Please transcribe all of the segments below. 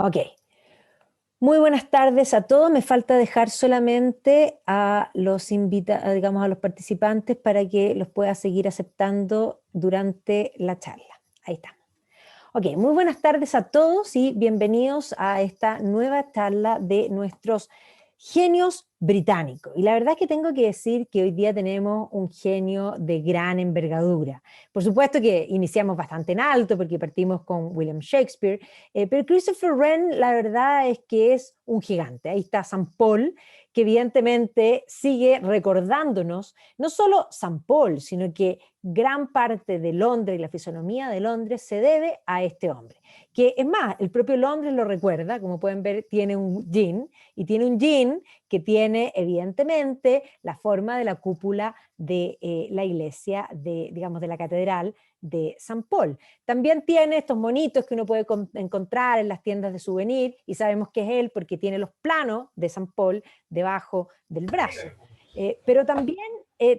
Ok, muy buenas tardes a todos. Me falta dejar solamente a los digamos, a los participantes para que los pueda seguir aceptando durante la charla. Ahí estamos. Ok, muy buenas tardes a todos y bienvenidos a esta nueva charla de nuestros genios británicos. Y la verdad es que tengo que decir que hoy día tenemos un genio de gran envergadura. Por supuesto que iniciamos bastante en alto porque partimos con William Shakespeare, pero Christopher Wren la verdad es que es un gigante. Ahí está San Paul, que evidentemente sigue recordándonos no solo San Paul, sino que gran parte de Londres y la fisonomía de Londres se debe a este hombre. Que es más, el propio Londres lo recuerda, como pueden ver, tiene un jean, y tiene un jean que tiene evidentemente la forma de la cúpula de la iglesia, digamos, de la catedral de San Paul. También tiene estos monitos que uno puede encontrar en las tiendas de souvenir, y sabemos que es él porque tiene los planos de San Paul debajo del brazo. Pero también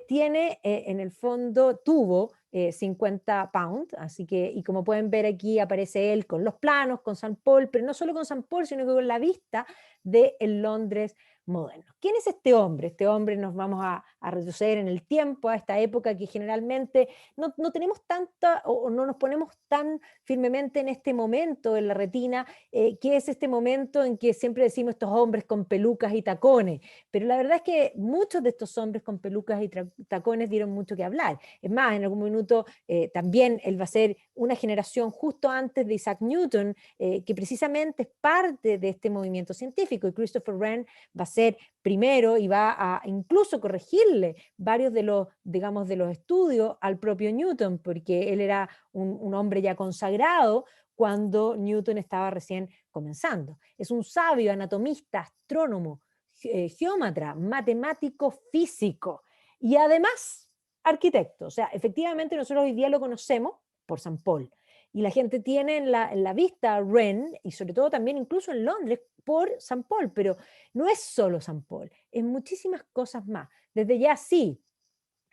tiene en el fondo, tuvo 50 pounds, así que, y como pueden ver aquí aparece él con los planos, con San Paul, pero no solo con San Paul, sino que con la vista del Londres moderno. ¿Quién es este hombre? Este hombre nos vamos a retroceder en el tiempo, a esta época que generalmente no tenemos tanta, o no nos ponemos tan firmemente en este momento en la retina, que es este momento en que siempre decimos estos hombres con pelucas y tacones, pero la verdad es que muchos de estos hombres con pelucas y tacones dieron mucho que hablar. Es más, en algún minuto también él va a ser una generación justo antes de Isaac Newton, que precisamente es parte de este movimiento científico, y Christopher Wren va a ser primero y va a incluso corregirle varios de los, digamos, de los estudios al propio Newton, porque él era un hombre ya consagrado cuando Newton estaba recién comenzando. Es un sabio anatomista, astrónomo, geómatra, matemático, físico y además arquitecto. O sea, efectivamente nosotros hoy día lo conocemos por San Paul. Y la gente tiene en la vista a Wren, y sobre todo también incluso en Londres, por San Paul, pero no es solo San Paul, es muchísimas cosas más. Desde ya sí,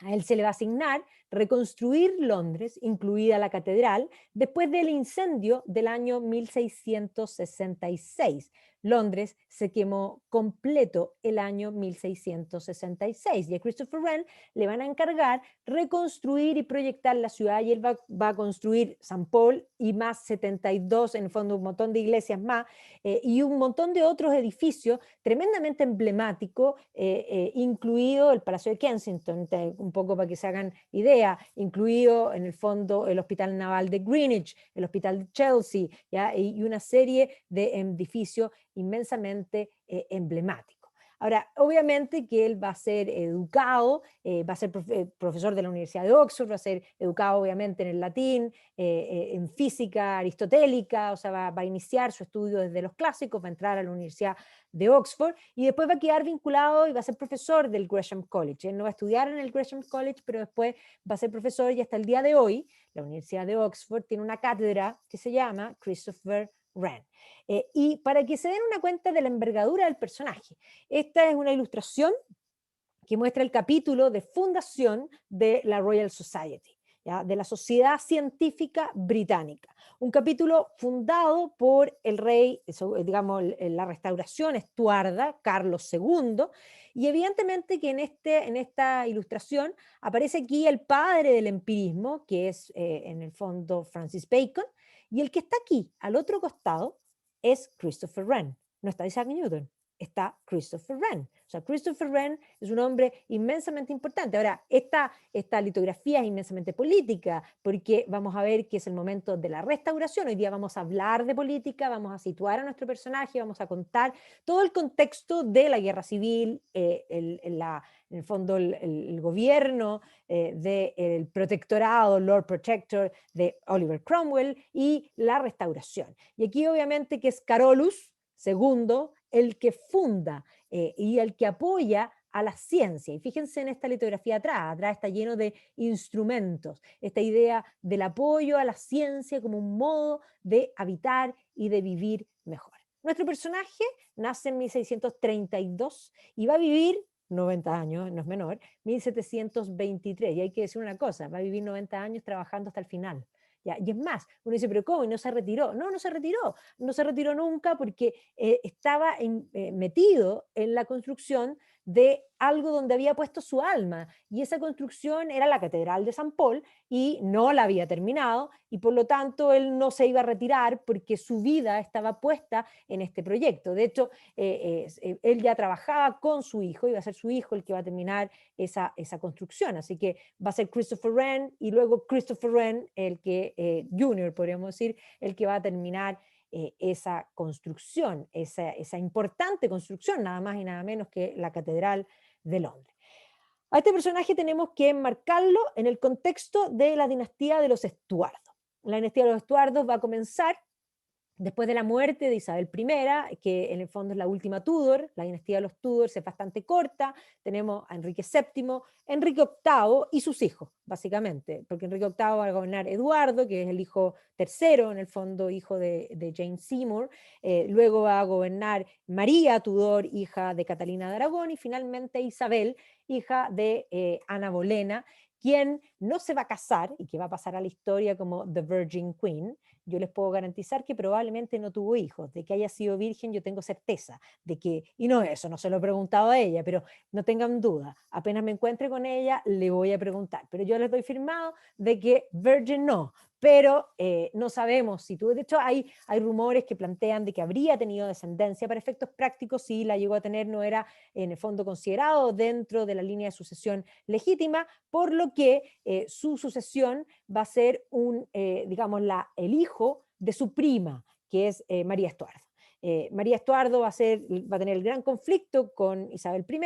a él se le va a asignar reconstruir Londres, incluida la catedral, después del incendio del año 1666. Londres se quemó completo el año 1666 y a Christopher Wren le van a encargar reconstruir y proyectar la ciudad, y él va a construir San Paul y más 72, en el fondo un montón de iglesias más, y un montón de otros edificios tremendamente emblemáticos, incluido el Palacio de Kensington, un poco para que se hagan idea, incluido en el fondo el Hospital Naval de Greenwich, el Hospital de Chelsea, ¿ya? Y una serie de edificios inmensamente emblemáticos. Ahora, obviamente que él va a ser educado, va a ser profesor de la Universidad de Oxford, va a ser educado obviamente en el latín, en física aristotélica, o sea, va a iniciar su estudio desde los clásicos, va a entrar a la Universidad de Oxford y después va a quedar vinculado y va a ser profesor del Gresham College. Él no va a estudiar en el Gresham College, pero después va a ser profesor, y hasta el día de hoy la Universidad de Oxford tiene una cátedra que se llama Christopher Wren. Y para que se den una cuenta de la envergadura del personaje, esta es una ilustración que muestra el capítulo de fundación de la Royal Society, ¿ya? De la Sociedad Científica Británica. Un capítulo fundado por el rey, digamos, la restauración estuarda, Carlos II, y evidentemente que en esta ilustración aparece aquí el padre del empirismo, que es en el fondo Francis Bacon, y el que está aquí, al otro costado, es Christopher Wren. No está Isaac Newton, está Christopher Wren. O sea, Christopher Wren es un hombre inmensamente importante. Ahora, esta litografía es inmensamente política, porque vamos a ver que es el momento de la restauración. Hoy día vamos a hablar de política, vamos a situar a nuestro personaje, vamos a contar todo el contexto de la guerra civil, en el fondo el gobierno del protectorado, Lord Protector de Oliver Cromwell, y la restauración. Y aquí obviamente que es Carolus II el que funda y el que apoya a la ciencia. Y fíjense en esta litografía atrás está lleno de instrumentos, esta idea del apoyo a la ciencia como un modo de habitar y de vivir mejor. Nuestro personaje nace en 1632 y va a vivir 90 años, no es menor, 1723. Y hay que decir una cosa, va a vivir 90 años trabajando hasta el final. ¿ya? Y es más, uno dice, pero ¿cómo? ¿Y no se retiró? No, no se retiró, no se retiró nunca porque estaba metido en la construcción de algo donde había puesto su alma, y esa construcción era la Catedral de San Paul, y no la había terminado, y por lo tanto él no se iba a retirar porque su vida estaba puesta en este proyecto. De hecho, él ya trabajaba con su hijo, iba a ser su hijo el que va a terminar esa construcción, así que va a ser Christopher Wren, y luego Christopher Wren, el que, Junior, podríamos decir, el que va a terminar esa construcción, esa importante construcción, nada más y nada menos que la Catedral de Londres. A este personaje tenemos que enmarcarlo en el contexto de la dinastía de los Estuardos. La dinastía de los Estuardos va a comenzar después de la muerte de Isabel I, que en el fondo es la última Tudor. La dinastía de los Tudors es bastante corta. Tenemos a Enrique VII, Enrique VIII y sus hijos, básicamente, porque Enrique VIII va a gobernar Eduardo, que es el hijo tercero, en el fondo hijo de Jane Seymour. Luego va a gobernar María Tudor, hija de Catalina de Aragón, y finalmente Isabel, hija de Ana Bolena, quien no se va a casar y que va a pasar a la historia como The Virgin Queen. Yo les puedo garantizar que probablemente no tuvo hijos. De que haya sido virgen yo tengo certeza, de que, y no eso, no se lo he preguntado a ella, pero no tengan duda, apenas me encuentre con ella le voy a preguntar, pero yo les doy firmado de que virgin no, pero no sabemos si tuvo. De hecho hay rumores que plantean de que habría tenido descendencia. Para efectos prácticos, si la llegó a tener, no era en el fondo considerado dentro de la línea de sucesión legítima, por lo que su sucesión va a ser digamos, el hijo de su prima, que es María Estuardo. María Estuardo va a tener el gran conflicto con Isabel I,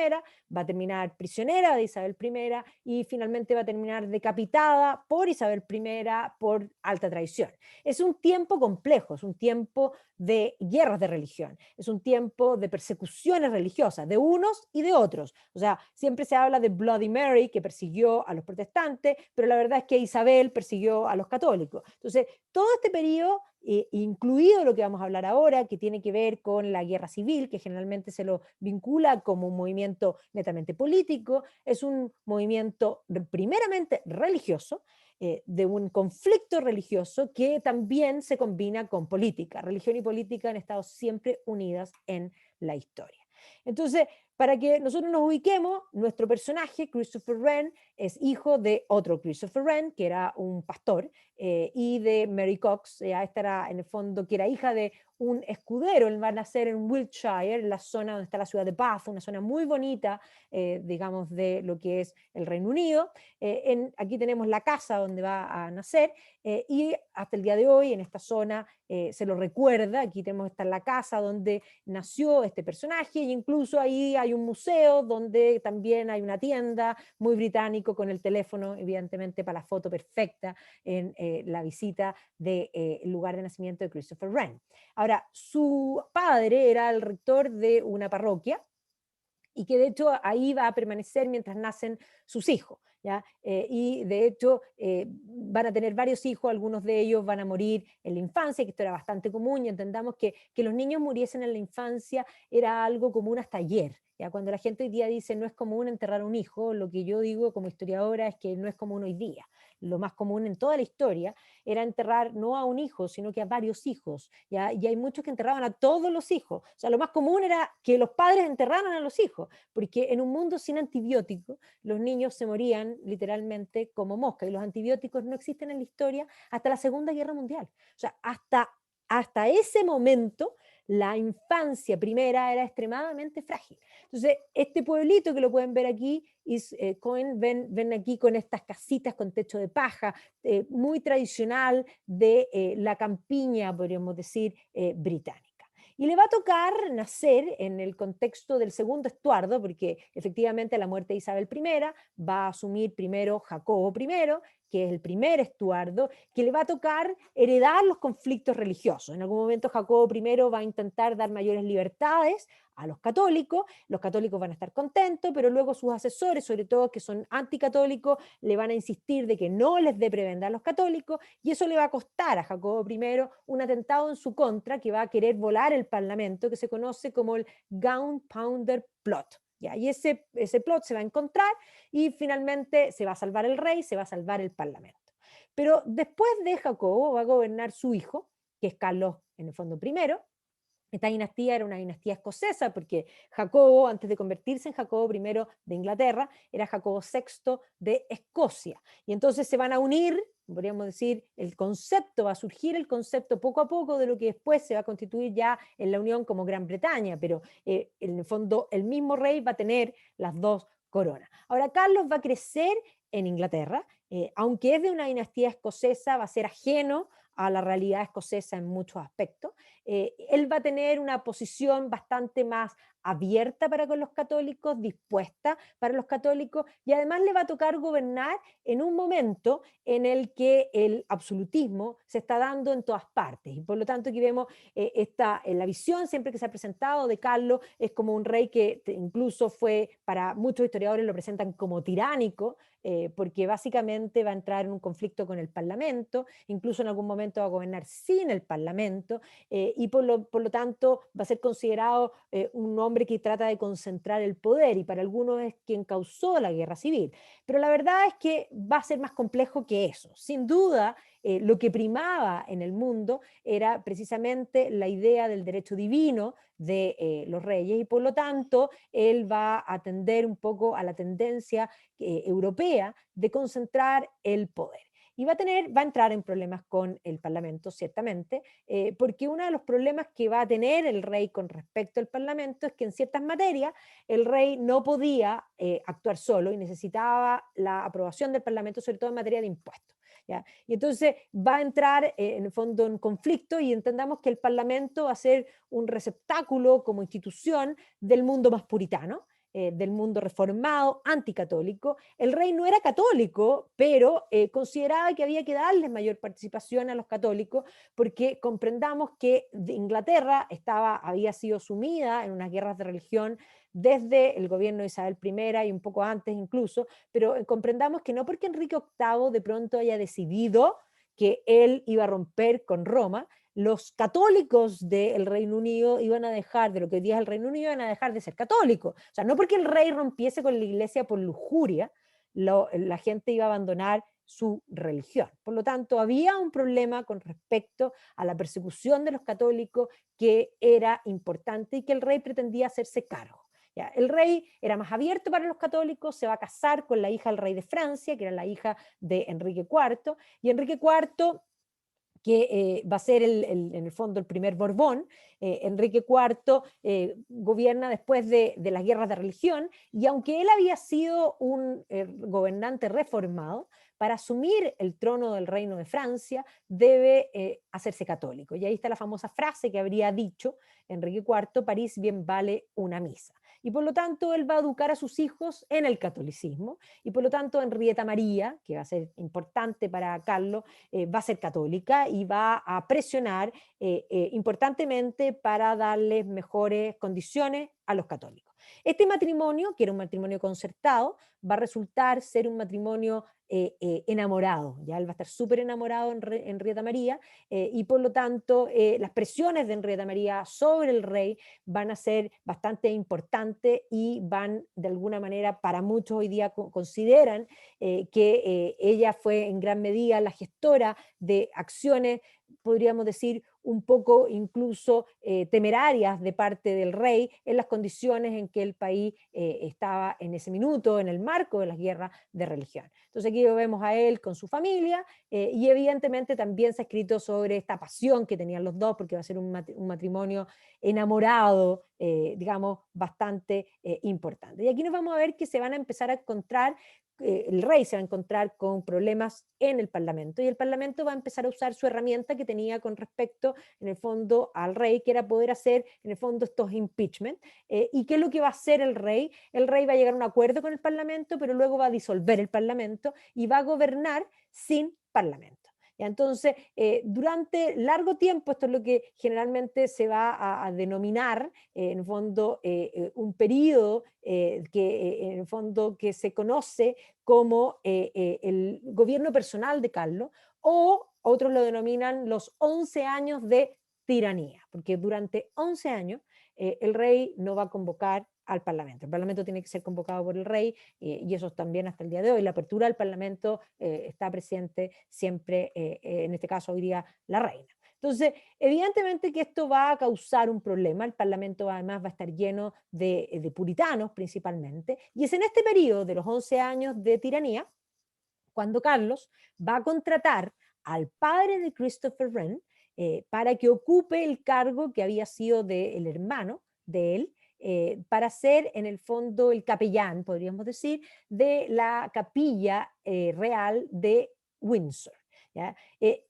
va a terminar prisionera de Isabel I y finalmente va a terminar decapitada por Isabel I por alta traición. Es un tiempo complejo, es un tiempo de guerras de religión, es un tiempo de persecuciones religiosas, de unos y de otros. O sea, siempre se habla de Bloody Mary, que persiguió a los protestantes, pero la verdad es que Isabel persiguió a los católicos. Entonces, todo este periodo, incluido lo que vamos a hablar ahora, que tiene que ver con la guerra civil, que generalmente se lo vincula como un movimiento netamente político, es un movimiento primeramente religioso, de un conflicto religioso que también se combina con política. Religión y política han estado siempre unidas en la historia. Entonces, para que nosotros nos ubiquemos, nuestro personaje, Christopher Wren, es hijo de otro Christopher Wren, que era un pastor, y de Mary Cox. Esta era, en el fondo, que era hija de un escudero. Él va a nacer en Wiltshire, en la zona donde está la ciudad de Bath, una zona muy bonita, digamos, de lo que es el Reino Unido. Aquí tenemos la casa donde va a nacer, y hasta el día de hoy en esta zona se lo recuerda. Aquí tenemos la casa donde nació este personaje, e incluso ahí hay un museo donde también hay una tienda muy británico con el teléfono, evidentemente, para la foto perfecta en la visita del lugar de nacimiento de Christopher Wren. Ahora, su padre era el rector de una parroquia, y que de hecho ahí va a permanecer mientras nacen sus hijos, ¿ya? Y de hecho van a tener varios hijos, algunos de ellos van a morir en la infancia, que esto era bastante común, y entendamos que los niños muriesen en la infancia era algo común hasta ayer. ¿Ya? Cuando la gente hoy día dice no es común enterrar a un hijo, lo que yo digo como historiadora es que no es común hoy día. Lo más común en toda la historia era enterrar no a un hijo, sino que a varios hijos, ¿ya? Y hay muchos que enterraban a todos los hijos. O sea, lo más común era que los padres enterraran a los hijos, porque en un mundo sin antibióticos, los niños se morían literalmente como mosca, y los antibióticos no existen en la historia hasta la Segunda Guerra Mundial. O sea, hasta ese momento la infancia primera era extremadamente frágil. Entonces, este pueblito que lo pueden ver aquí, ven aquí con estas casitas con techo de paja, muy tradicional de la campiña, podríamos decir, británica. Y le va a tocar nacer en el contexto del segundo Estuardo, porque efectivamente a la muerte de Isabel I va a asumir primero Jacobo I, que es el primer Estuardo, que le va a tocar heredar los conflictos religiosos. En algún momento Jacobo I va a intentar dar mayores libertades a los católicos van a estar contentos, pero luego sus asesores, sobre todo que son anticatólicos, le van a insistir de que no les dé prebenda a los católicos, y eso le va a costar a Jacobo I un atentado en su contra, que va a querer volar el Parlamento, que se conoce como el Gunpowder Plot. ¿Ya? Y ese plot se va a encontrar, y finalmente se va a salvar el rey, se va a salvar el Parlamento. Pero después de Jacobo va a gobernar su hijo, que es Carlos, en el fondo, primero. Esta dinastía era una dinastía escocesa porque Jacobo, antes de convertirse en Jacobo I de Inglaterra, era Jacobo VI de Escocia. Y entonces se van a unir, podríamos decir, el concepto, va a surgir el concepto poco a poco de lo que después se va a constituir ya en la unión como Gran Bretaña, pero en el fondo el mismo rey va a tener las dos coronas. Ahora, Carlos va a crecer en Inglaterra, aunque es de una dinastía escocesa, va a ser ajeno a la realidad escocesa en muchos aspectos. Él va a tener una posición bastante más abierta para con los católicos, dispuesta para los católicos, y además le va a tocar gobernar en un momento en el que el absolutismo se está dando en todas partes. Y por lo tanto aquí vemos la visión siempre que se ha presentado de Carlos es como un rey que incluso fue, para muchos historiadores lo presentan como tiránico, porque básicamente va a entrar en un conflicto con el Parlamento, incluso en algún momento va a gobernar sin el Parlamento, y por lo tanto va a ser considerado un hombre que trata de concentrar el poder, y para algunos es quien causó la guerra civil. Pero la verdad es que va a ser más complejo que eso. Sin duda, lo que primaba en el mundo era precisamente la idea del derecho divino de los reyes, y por lo tanto él va a atender un poco a la tendencia europea de concentrar el poder. Y va a entrar en problemas con el Parlamento, ciertamente, porque uno de los problemas que va a tener el rey con respecto al Parlamento es que en ciertas materias el rey no podía actuar solo y necesitaba la aprobación del Parlamento, sobre todo en materia de impuestos. ¿Ya? Y entonces va a entrar en el fondo en conflicto, y entendamos que el Parlamento va a ser un receptáculo como institución del mundo más puritano, del mundo reformado, anticatólico. El rey no era católico, pero consideraba que había que darles mayor participación a los católicos, porque comprendamos que Inglaterra había sido sumida en unas guerras de religión desde el gobierno de Isabel I y un poco antes incluso, pero comprendamos que no porque Enrique VIII de pronto haya decidido que él iba a romper con Roma, los católicos del Reino Unido iban a dejar, de lo que hoy día es el Reino Unido, iban a dejar de ser católicos. O sea, no porque el rey rompiese con la iglesia por lujuria, la gente iba a abandonar su religión. Por lo tanto, había un problema con respecto a la persecución de los católicos que era importante y que el rey pretendía hacerse cargo. ¿Ya? El rey era más abierto para los católicos, se va a casar con la hija del rey de Francia, que era la hija de Enrique IV, y Enrique IV, que va a ser en el fondo el primer Borbón. Enrique IV gobierna después de las guerras de religión, y aunque él había sido un gobernante reformado, para asumir el trono del reino de Francia debe hacerse católico. Y ahí está la famosa frase que habría dicho Enrique IV: París bien vale una misa. Y por lo tanto él va a educar a sus hijos en el catolicismo, y por lo tanto Henrietta María, que va a ser importante para Carlos, va a ser católica y va a presionar importantemente para darles mejores condiciones a los católicos. Este matrimonio, que era un matrimonio concertado, va a resultar ser un matrimonio enamorado. Ya él va a estar súper enamorado en Henrietta María, y por lo tanto las presiones de Henrietta María sobre el rey van a ser bastante importantes, y van de alguna manera, para muchos hoy día consideran que ella fue en gran medida la gestora de acciones, podríamos decir, un poco incluso temerarias de parte del rey en las condiciones en que el país estaba en ese minuto, en el marco de las guerras de religión. Entonces aquí lo vemos a él con su familia, y evidentemente también se ha escrito sobre esta pasión que tenían los dos, porque va a ser un matrimonio enamorado, digamos, bastante importante. Y aquí nos vamos a ver que se van a empezar a encontrar, el rey se va a encontrar con problemas en el Parlamento, y el Parlamento va a empezar a usar su herramienta que tenía con respecto, en el fondo, al rey, que era poder hacer, en el fondo, estos impeachment. ¿Y qué es lo que va a hacer el rey? El rey va a llegar a un acuerdo con el Parlamento, pero luego va a disolver el Parlamento y va a gobernar sin Parlamento. Entonces, durante largo tiempo, esto es lo que generalmente se va a denominar, en el fondo, un periodo en el fondo, que se conoce como el gobierno personal de Carlos, o otros lo denominan los 11 años de tiranía, porque durante 11 años el rey no va a convocar al Parlamento. El Parlamento tiene que ser convocado por el rey y eso también hasta el día de hoy. La apertura del Parlamento está presente siempre, en este caso hoy día, la reina. Entonces, evidentemente que esto va a causar un problema. El Parlamento además va a estar lleno de puritanos principalmente. Y es en este periodo de los 11 años de tiranía cuando Carlos va a contratar al padre de Christopher Wren para que ocupe el cargo que había sido del hermano de él, para ser en el fondo el capellán, podríamos decir, de la capilla real de Windsor. ¿Ya?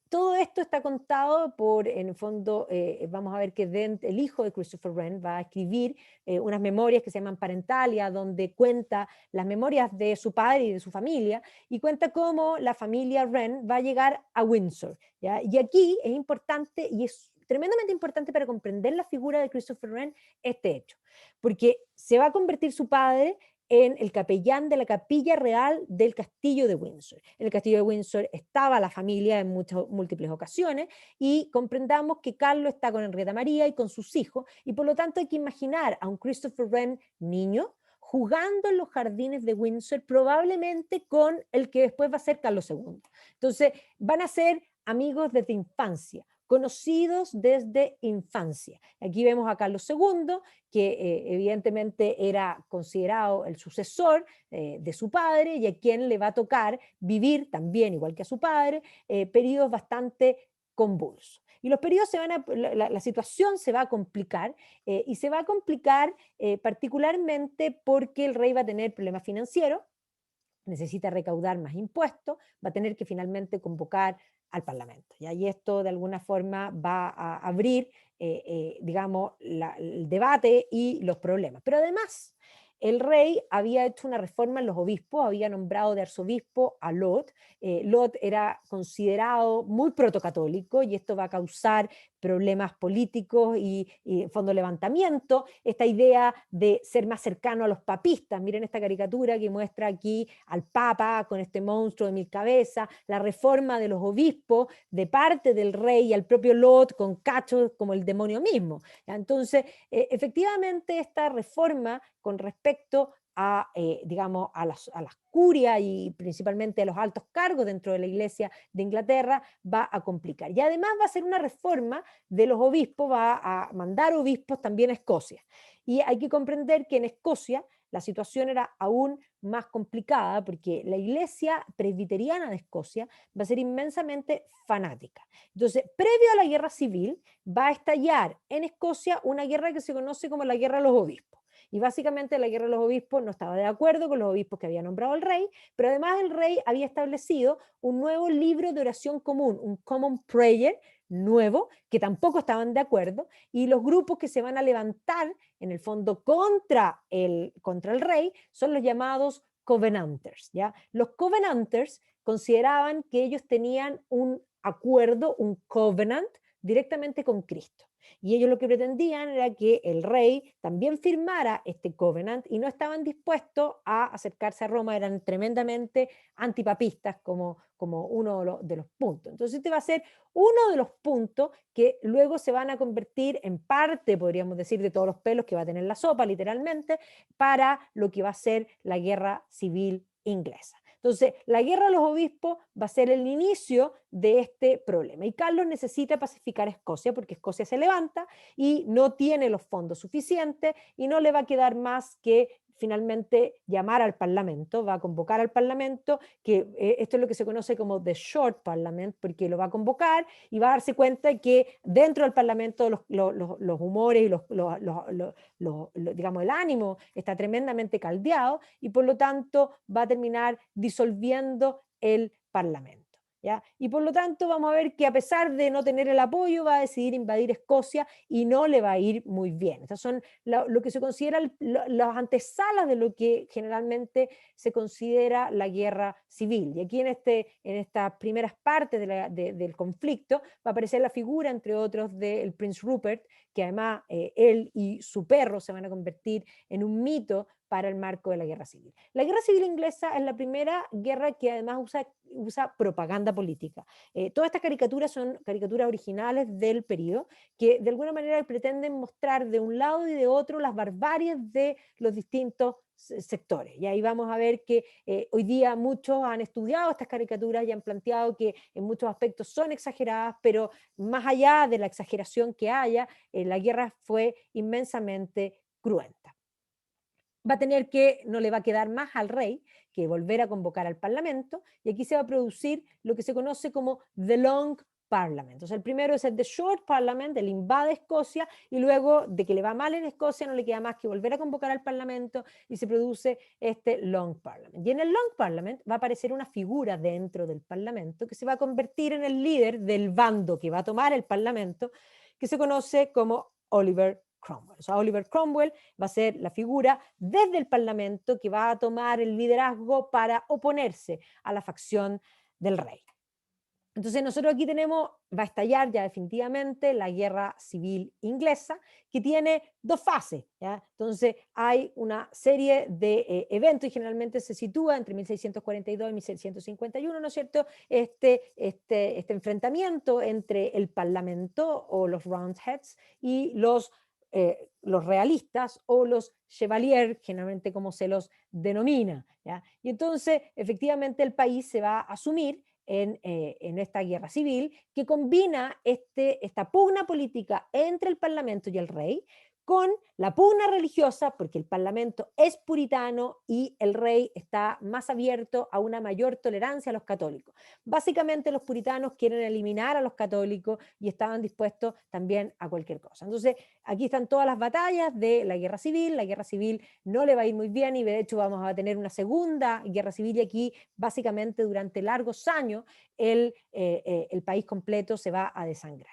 Todo esto está contado por, en el fondo, vamos a ver que el hijo de Christopher Wren va a escribir unas memorias que se llaman Parentalia, donde cuenta las memorias de su padre y de su familia, y cuenta cómo la familia Wren va a llegar a Windsor. ¿Ya? Y aquí es importante, y es tremendamente importante para comprender la figura de Christopher Wren, este hecho, porque se va a convertir su padre en el capellán de la capilla real del castillo de Windsor. En el castillo de Windsor estaba la familia en múltiples ocasiones y comprendamos que Carlos está con Henrietta María y con sus hijos y por lo tanto hay que imaginar a un Christopher Wren niño jugando en los jardines de Windsor, probablemente con el que después va a ser Carlos II. Entonces van a ser amigos desde infancia, conocidos desde infancia. Aquí vemos a Carlos II, que evidentemente era considerado el sucesor de su padre y a quien le va a tocar vivir también, igual que a su padre, periodos bastante convulsos. Y los periodos la situación se va a complicar y se va a complicar particularmente porque el rey va a tener problemas financieros, necesita recaudar más impuestos, va a tener que finalmente convocar al Parlamento. ¿Ya? Y esto de alguna forma va a abrir, digamos, el debate y los problemas. Pero además, el rey había hecho una reforma en los obispos, había nombrado de arzobispo a Lot. Lot era considerado muy protocatólico y esto va a causar problemas políticos y en fondo levantamiento, esta idea de ser más cercano a los papistas. Miren esta caricatura que muestra aquí al Papa con este monstruo de 1000 cabezas, la reforma de los obispos de parte del rey y al propio Lot con cachos como el demonio mismo. ¿Ya? Entonces, efectivamente, esta reforma con respecto a, digamos, a las curias y principalmente a los altos cargos dentro de la Iglesia de Inglaterra va a complicar. Y además va a ser una reforma de los obispos, va a mandar obispos también a Escocia. Y hay que comprender que en Escocia la situación era aún más complicada porque la Iglesia presbiteriana de Escocia va a ser inmensamente fanática. Entonces, previo a la guerra civil, va a estallar en Escocia una guerra que se conoce como la guerra de los obispos. Y básicamente la guerra de los obispos no estaba de acuerdo con los obispos que había nombrado el rey, pero además el rey había establecido un nuevo libro de oración común, un Common Prayer nuevo, que tampoco estaban de acuerdo, y los grupos que se van a levantar en el fondo contra el rey son los llamados Covenanters. ¿Ya? Los Covenanters consideraban que ellos tenían un acuerdo, un covenant, directamente con Cristo. Y ellos lo que pretendían era que el rey también firmara este covenant y no estaban dispuestos a acercarse a Roma, eran tremendamente antipapistas como uno de los puntos. Entonces este va a ser uno de los puntos que luego se van a convertir en parte, podríamos decir, de todos los pelos que va a tener la sopa, literalmente, para lo que va a ser la guerra civil inglesa. Entonces, la guerra de los obispos va a ser el inicio de este problema. Y Carlos necesita pacificar Escocia porque Escocia se levanta y no tiene los fondos suficientes y no le va a quedar más que finalmente llamar al Parlamento, va a convocar al Parlamento, que esto es lo que se conoce como the short parliament, porque lo va a convocar y va a darse cuenta que dentro del Parlamento los humores y digamos, el ánimo está tremendamente caldeado y por lo tanto va a terminar disolviendo el Parlamento. ¿Ya? Y por lo tanto vamos a ver que a pesar de no tener el apoyo va a decidir invadir Escocia y no le va a ir muy bien. Estas son lo que se considera las antesalas de lo que generalmente se considera la guerra civil. Y aquí en estas primeras partes del conflicto va a aparecer la figura, entre otros, del Prince Rupert, que además él y su perro se van a convertir en un mito para el marco de la Guerra Civil. La Guerra Civil inglesa es la primera guerra que además usa propaganda política. Todas estas caricaturas son caricaturas originales del periodo que de alguna manera pretenden mostrar de un lado y de otro las barbaries de los distintos sectores. Y ahí vamos a ver que hoy día muchos han estudiado estas caricaturas y han planteado que en muchos aspectos son exageradas, pero más allá de la exageración que haya, la guerra fue inmensamente cruenta. No le va a quedar más al rey que volver a convocar al Parlamento, y aquí se va a producir lo que se conoce como The Long Parliament. O sea, el primero es el The Short Parliament, el invade Escocia, y luego de que le va mal en Escocia no le queda más que volver a convocar al Parlamento y se produce este Long Parliament. Y en el Long Parliament va a aparecer una figura dentro del Parlamento que se va a convertir en el líder del bando que va a tomar el Parlamento, que se conoce como Oliver Cromwell. O sea, Oliver Cromwell va a ser la figura desde el Parlamento que va a tomar el liderazgo para oponerse a la facción del rey. Entonces nosotros aquí va a estallar ya definitivamente la guerra civil inglesa, que tiene dos fases, ¿ya? Entonces hay una serie de eventos y generalmente se sitúa entre 1642 y 1651, ¿no es cierto? Este enfrentamiento entre el Parlamento o los Roundheads y los realistas o los chevaliers, generalmente como se los denomina, ¿ya? Y entonces efectivamente el país se va a asumir en esta guerra civil que combina esta pugna política entre el Parlamento y el rey con la pugna religiosa, porque el Parlamento es puritano y el rey está más abierto a una mayor tolerancia a los católicos. Básicamente los puritanos quieren eliminar a los católicos y estaban dispuestos también a cualquier cosa. Entonces, aquí están todas las batallas de la guerra civil no le va a ir muy bien y de hecho vamos a tener una segunda guerra civil y aquí básicamente durante largos años el país completo se va a desangrar.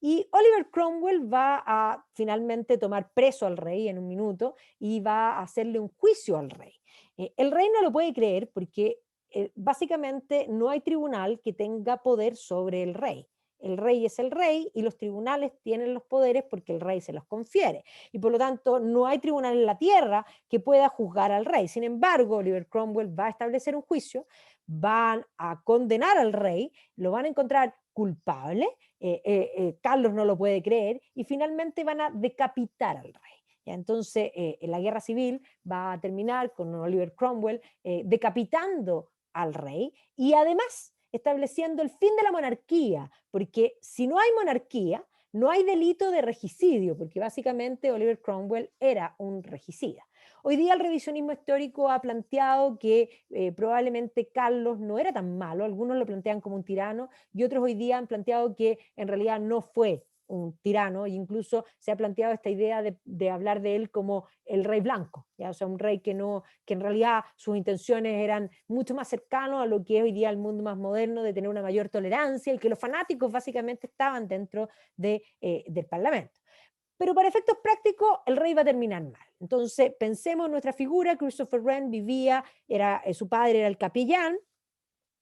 Y Oliver Cromwell va a finalmente tomar preso al rey en un minuto y va a hacerle un juicio al rey. El rey no lo puede creer porque básicamente no hay tribunal que tenga poder sobre el rey. El rey es el rey y los tribunales tienen los poderes porque el rey se los confiere. Y por lo tanto no hay tribunal en la tierra que pueda juzgar al rey. Sin embargo, Oliver Cromwell va a establecer un juicio, van a condenar al rey, lo van a encontrar culpable, Carlos no lo puede creer y finalmente van a decapitar al rey. ¿Ya? Entonces, la guerra civil va a terminar con Oliver Cromwell decapitando al rey y además estableciendo el fin de la monarquía, porque si no hay monarquía, no hay delito de regicidio, porque básicamente Oliver Cromwell era un regicida. Hoy día el revisionismo histórico ha planteado que probablemente Carlos no era tan malo, algunos lo plantean como un tirano y otros hoy día han planteado que en realidad no fue un tirano, e incluso se ha planteado esta idea de hablar de él como el rey blanco, ¿ya? O sea, un rey que en realidad sus intenciones eran mucho más cercanos a lo que es hoy día el mundo más moderno, de tener una mayor tolerancia, y que los fanáticos básicamente estaban dentro del Parlamento. Pero para efectos prácticos, el rey va a terminar mal. Entonces, pensemos en nuestra figura. Christopher Wren su padre era el capellán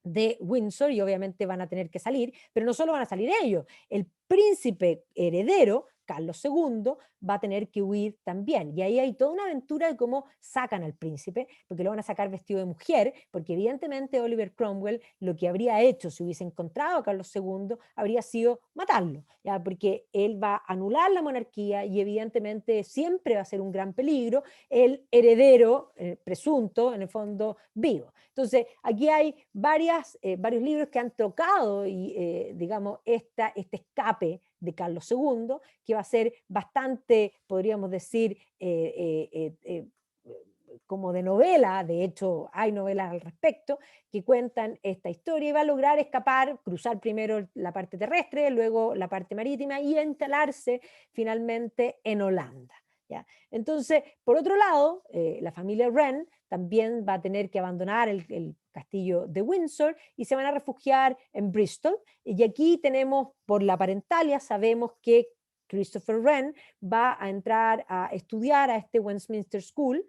de Windsor y obviamente van a tener que salir, pero no solo van a salir ellos, el príncipe heredero, Carlos II, va a tener que huir también. Y ahí hay toda una aventura de cómo sacan al príncipe, porque lo van a sacar vestido de mujer, porque evidentemente Oliver Cromwell lo que habría hecho si hubiese encontrado a Carlos II habría sido matarlo, ¿ya? Porque él va a anular la monarquía y evidentemente siempre va a ser un gran peligro el heredero presunto, en el fondo, vivo. Entonces, aquí hay varios libros que han tocado, digamos, este escape de Carlos II, que va a ser bastante, podríamos decir, como de novela. De hecho hay novelas al respecto que cuentan esta historia y va a lograr escapar, cruzar primero la parte terrestre, luego la parte marítima y instalarse finalmente en Holanda. ¿Ya? Entonces, por otro lado, la familia Wren también va a tener que abandonar el castillo de Windsor y se van a refugiar en Bristol. Y aquí tenemos, por la parentalia, sabemos que Christopher Wren va a entrar a estudiar a este Westminster School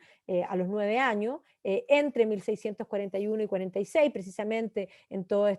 a los 9 años, entre 1641 y 46, precisamente en todos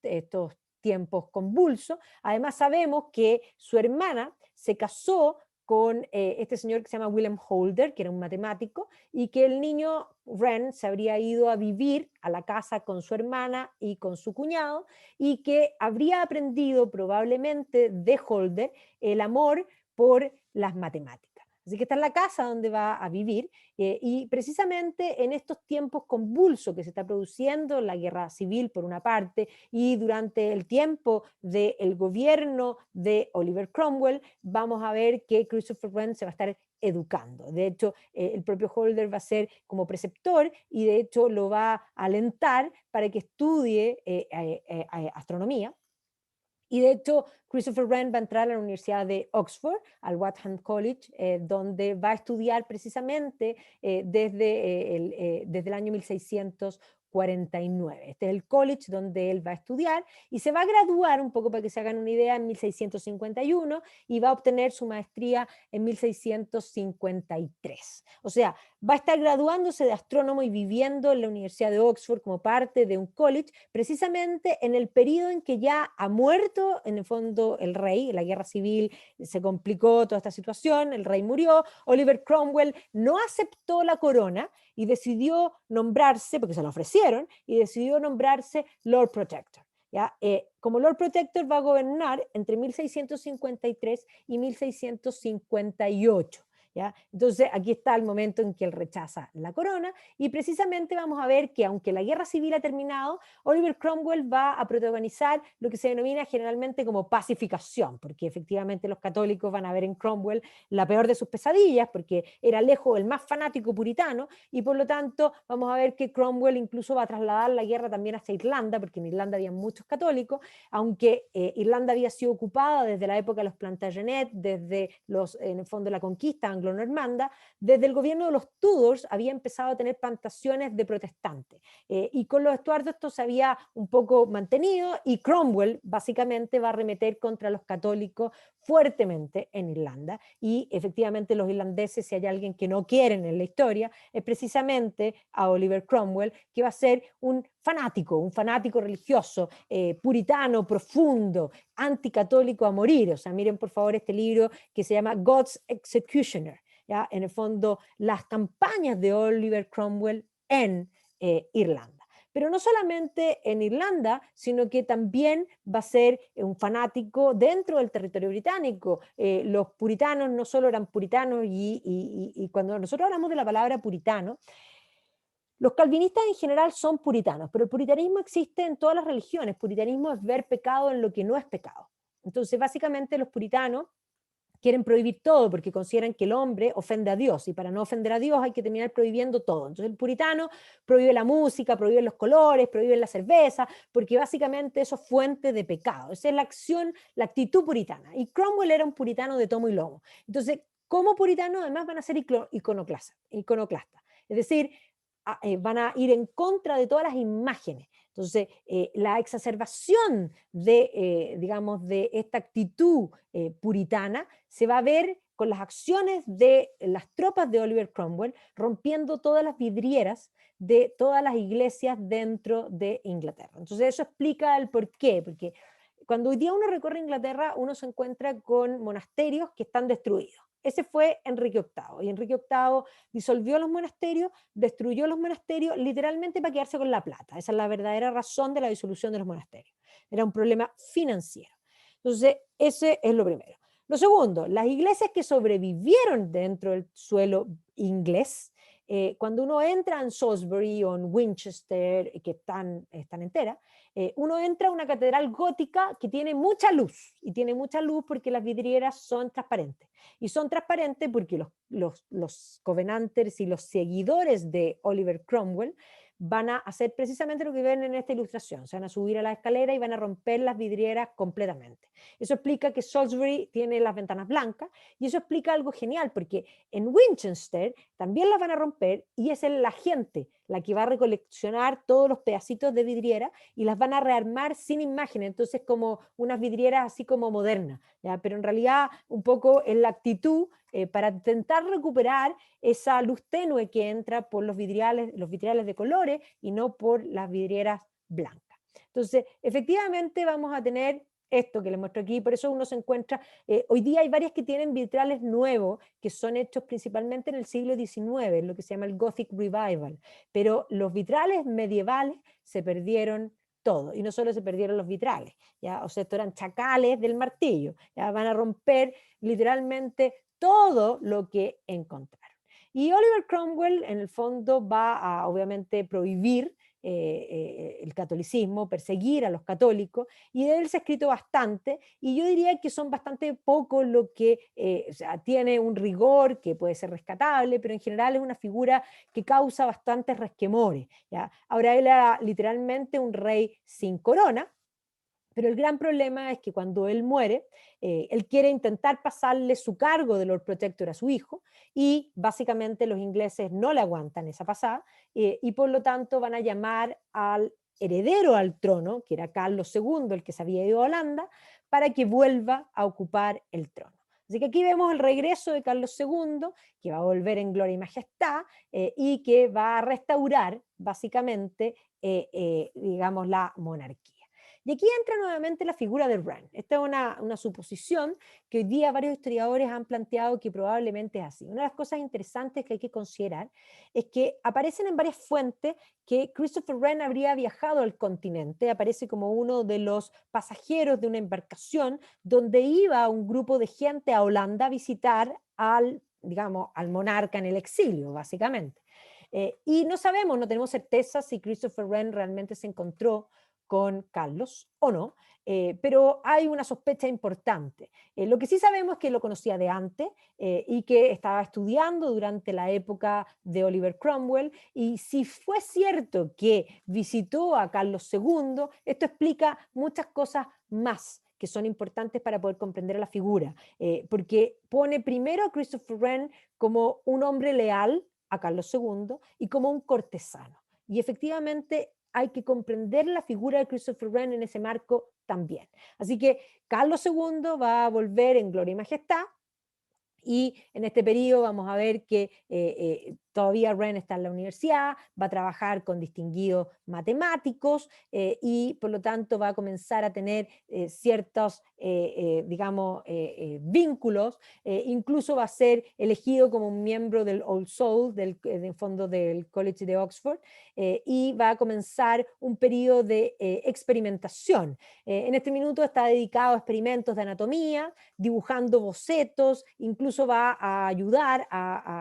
estos tiempos convulsos. Además sabemos que su hermana se casó con este señor que se llama Wilhelm Holder, que era un matemático, y que el niño Wren se habría ido a vivir a la casa con su hermana y con su cuñado, y que habría aprendido probablemente de Holder el amor por las matemáticas. Así que esta es la casa donde va a vivir, y precisamente en estos tiempos convulsos que se está produciendo, la guerra civil por una parte, y durante el tiempo del gobierno de Oliver Cromwell, vamos a ver que Christopher Wren se va a estar educando. De hecho, el propio Holder va a ser como preceptor y de hecho lo va a alentar para que estudie astronomía. Y de hecho, Christopher Wren va a entrar a la Universidad de Oxford, al Wadham College, donde va a estudiar precisamente desde el año 1649. Este es el college donde él va a estudiar y se va a graduar, un poco para que se hagan una idea, en 1651 y va a obtener su maestría en 1653. O sea, va a estar graduándose de astrónomo y viviendo en la Universidad de Oxford como parte de un college, precisamente en el periodo en que ya ha muerto, en el fondo, el rey. La guerra civil se complicó toda esta situación, el rey murió, Oliver Cromwell no aceptó la corona y decidió nombrarse, porque se lo ofrecieron, y decidió nombrarse Lord Protector. ¿Ya? Como Lord Protector va a gobernar entre 1653 y 1658. ¿Ya? Entonces aquí está el momento en que él rechaza la corona y precisamente vamos a ver que aunque la guerra civil ha terminado, Oliver Cromwell va a protagonizar lo que se denomina generalmente como pacificación, porque efectivamente los católicos van a ver en Cromwell la peor de sus pesadillas, porque era lejos el más fanático puritano y por lo tanto vamos a ver que Cromwell incluso va a trasladar la guerra también hasta Irlanda, porque en Irlanda había muchos católicos, aunque Irlanda había sido ocupada desde la época de los Plantagenet, desde en el fondo la conquista anglo-normanda, desde el gobierno de los Tudors había empezado a tener plantaciones de protestantes. Y con los Stuarts esto se había un poco mantenido y Cromwell básicamente va a arremeter contra los católicos fuertemente en Irlanda. Y efectivamente los irlandeses, si hay alguien que no quieren en la historia, es precisamente a Oliver Cromwell, que va a ser un fanático religioso, puritano, profundo, anticatólico a morir. O sea, miren por favor este libro que se llama God's Executioner. ¿Ya? En el fondo, las campañas de Oliver Cromwell en Irlanda. Pero no solamente en Irlanda, sino que también va a ser un fanático dentro del territorio británico. Los puritanos no solo eran puritanos y cuando nosotros hablamos de la palabra puritano, los calvinistas en general son puritanos, pero el puritanismo existe en todas las religiones. Puritanismo es ver pecado en lo que no es pecado. Entonces, básicamente los puritanos quieren prohibir todo porque consideran que el hombre ofende a Dios y para no ofender a Dios hay que terminar prohibiendo todo. Entonces el puritano prohíbe la música, prohíbe los colores, prohíbe la cerveza, porque básicamente eso es fuente de pecado. Esa es la acción, la actitud puritana. Y Cromwell era un puritano de tomo y lomo. Entonces, como puritano además van a ser iconoclastas. Es decir, van a ir en contra de todas las imágenes. Entonces, la exacerbación digamos, de esta actitud puritana se va a ver con las acciones de las tropas de Oliver Cromwell rompiendo todas las vidrieras de todas las iglesias dentro de Inglaterra. Entonces, eso explica el por qué, porque cuando hoy día uno recorre Inglaterra, uno se encuentra con monasterios que están destruidos. Ese fue Enrique VIII, y Enrique VIII disolvió los monasterios, destruyó los monasterios literalmente para quedarse con la plata. Esa es la verdadera razón de la disolución de los monasterios. Era un problema financiero. Entonces, ese es lo primero. Lo segundo, las iglesias que sobrevivieron dentro del suelo inglés, cuando uno entra en Salisbury o en Winchester, que están enteras, uno entra a una catedral gótica que tiene mucha luz, y tiene mucha luz porque las vidrieras son transparentes. Y son transparentes porque los covenanters y los seguidores de Oliver Cromwell van a hacer precisamente lo que ven en esta ilustración. Se van a subir a la escalera y van a romper las vidrieras completamente. Eso explica que Salisbury tiene las ventanas blancas y eso explica algo genial porque en Winchester también las van a romper y es la gente la que va a recoleccionar todos los pedacitos de vidriera y las van a rearmar sin imágenes. Entonces como unas vidrieras así como modernas, ¿ya? Pero en realidad un poco es la actitud para intentar recuperar esa luz tenue que entra por los vitrales de colores y no por las vidrieras blancas. Entonces, efectivamente vamos a tener esto que les muestro aquí, por eso uno se encuentra, hoy día hay varias que tienen vitrales nuevos, que son hechos principalmente en el siglo XIX, lo que se llama el Gothic Revival, pero los vitrales medievales se perdieron todo, y no solo se perdieron los vitrales, ¿ya? O sea, estos eran chacales del martillo, ¿ya? Van a romper literalmente todo lo que encontraron. Y Oliver Cromwell en el fondo va a obviamente prohibir el catolicismo, perseguir a los católicos, y de él se ha escrito bastante, y yo diría que son bastante poco lo que, o sea, tiene un rigor que puede ser rescatable, pero en general es una figura que causa bastantes resquemores, ¿ya? Ahora él era literalmente un rey sin corona, pero el gran problema es que cuando él muere, él quiere intentar pasarle su cargo de Lord Protector a su hijo, y básicamente los ingleses no le aguantan esa pasada, y por lo tanto van a llamar al heredero al trono, que era Carlos II, el que se había ido a Holanda, para que vuelva a ocupar el trono. Así que aquí vemos el regreso de Carlos II, que va a volver en gloria y majestad, y que va a restaurar básicamente, digamos, la monarquía. Y aquí entra nuevamente la figura de Wren. Esta es una suposición que hoy día varios historiadores han planteado que probablemente es así. Una de las cosas interesantes que hay que considerar es que aparecen en varias fuentes que Christopher Wren habría viajado al continente, aparece como uno de los pasajeros de una embarcación donde iba un grupo de gente a Holanda a visitar al, digamos, al monarca en el exilio, básicamente. Y no sabemos, no tenemos certeza si Christopher Wren realmente se encontró con Carlos o no, pero hay una sospecha importante. Lo que sí sabemos es que lo conocía de antes, y que estaba estudiando durante la época de Oliver Cromwell, y si fue cierto que visitó a Carlos II, esto explica muchas cosas más que son importantes para poder comprender a la figura, porque pone primero a Christopher Wren como un hombre leal a Carlos II y como un cortesano. Y efectivamente hay que comprender la figura de Christopher Wren en ese marco también. Así que Carlos II va a volver en gloria y majestad, y en este periodo vamos a ver que todavía Wren está en la universidad, va a trabajar con distinguidos matemáticos, y por lo tanto va a comenzar a tener ciertos, digamos, vínculos, incluso va a ser elegido como un miembro del All Souls, del fondo del College de Oxford, y va a comenzar un periodo de experimentación. En este minuto está dedicado a experimentos de anatomía, dibujando bocetos, incluso va a ayudar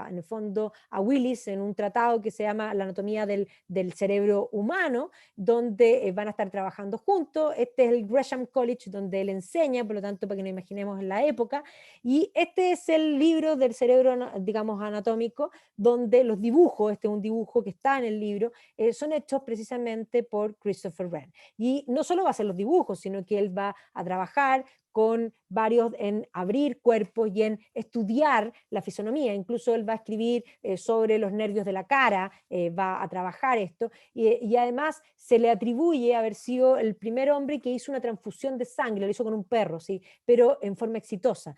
en el fondo a Willis en un tratado que se llama La anatomía del cerebro humano, donde van a estar trabajando juntos. Este es el Gresham College donde él enseña, por lo tanto, para que nos imaginemos en la época, y este es el libro del cerebro, digamos, anatómico, donde los dibujos, este es un dibujo que está en el libro, son hechos precisamente por Christopher Wren. Y no solo va a hacer los dibujos, sino que él va a trabajar con varios en abrir cuerpos y en estudiar la fisonomía. Incluso él va a escribir sobre los nervios de la cara, va a trabajar esto, y además se le atribuye haber sido el primer hombre que hizo una transfusión de sangre, lo hizo con un perro, ¿sí? Pero en forma exitosa.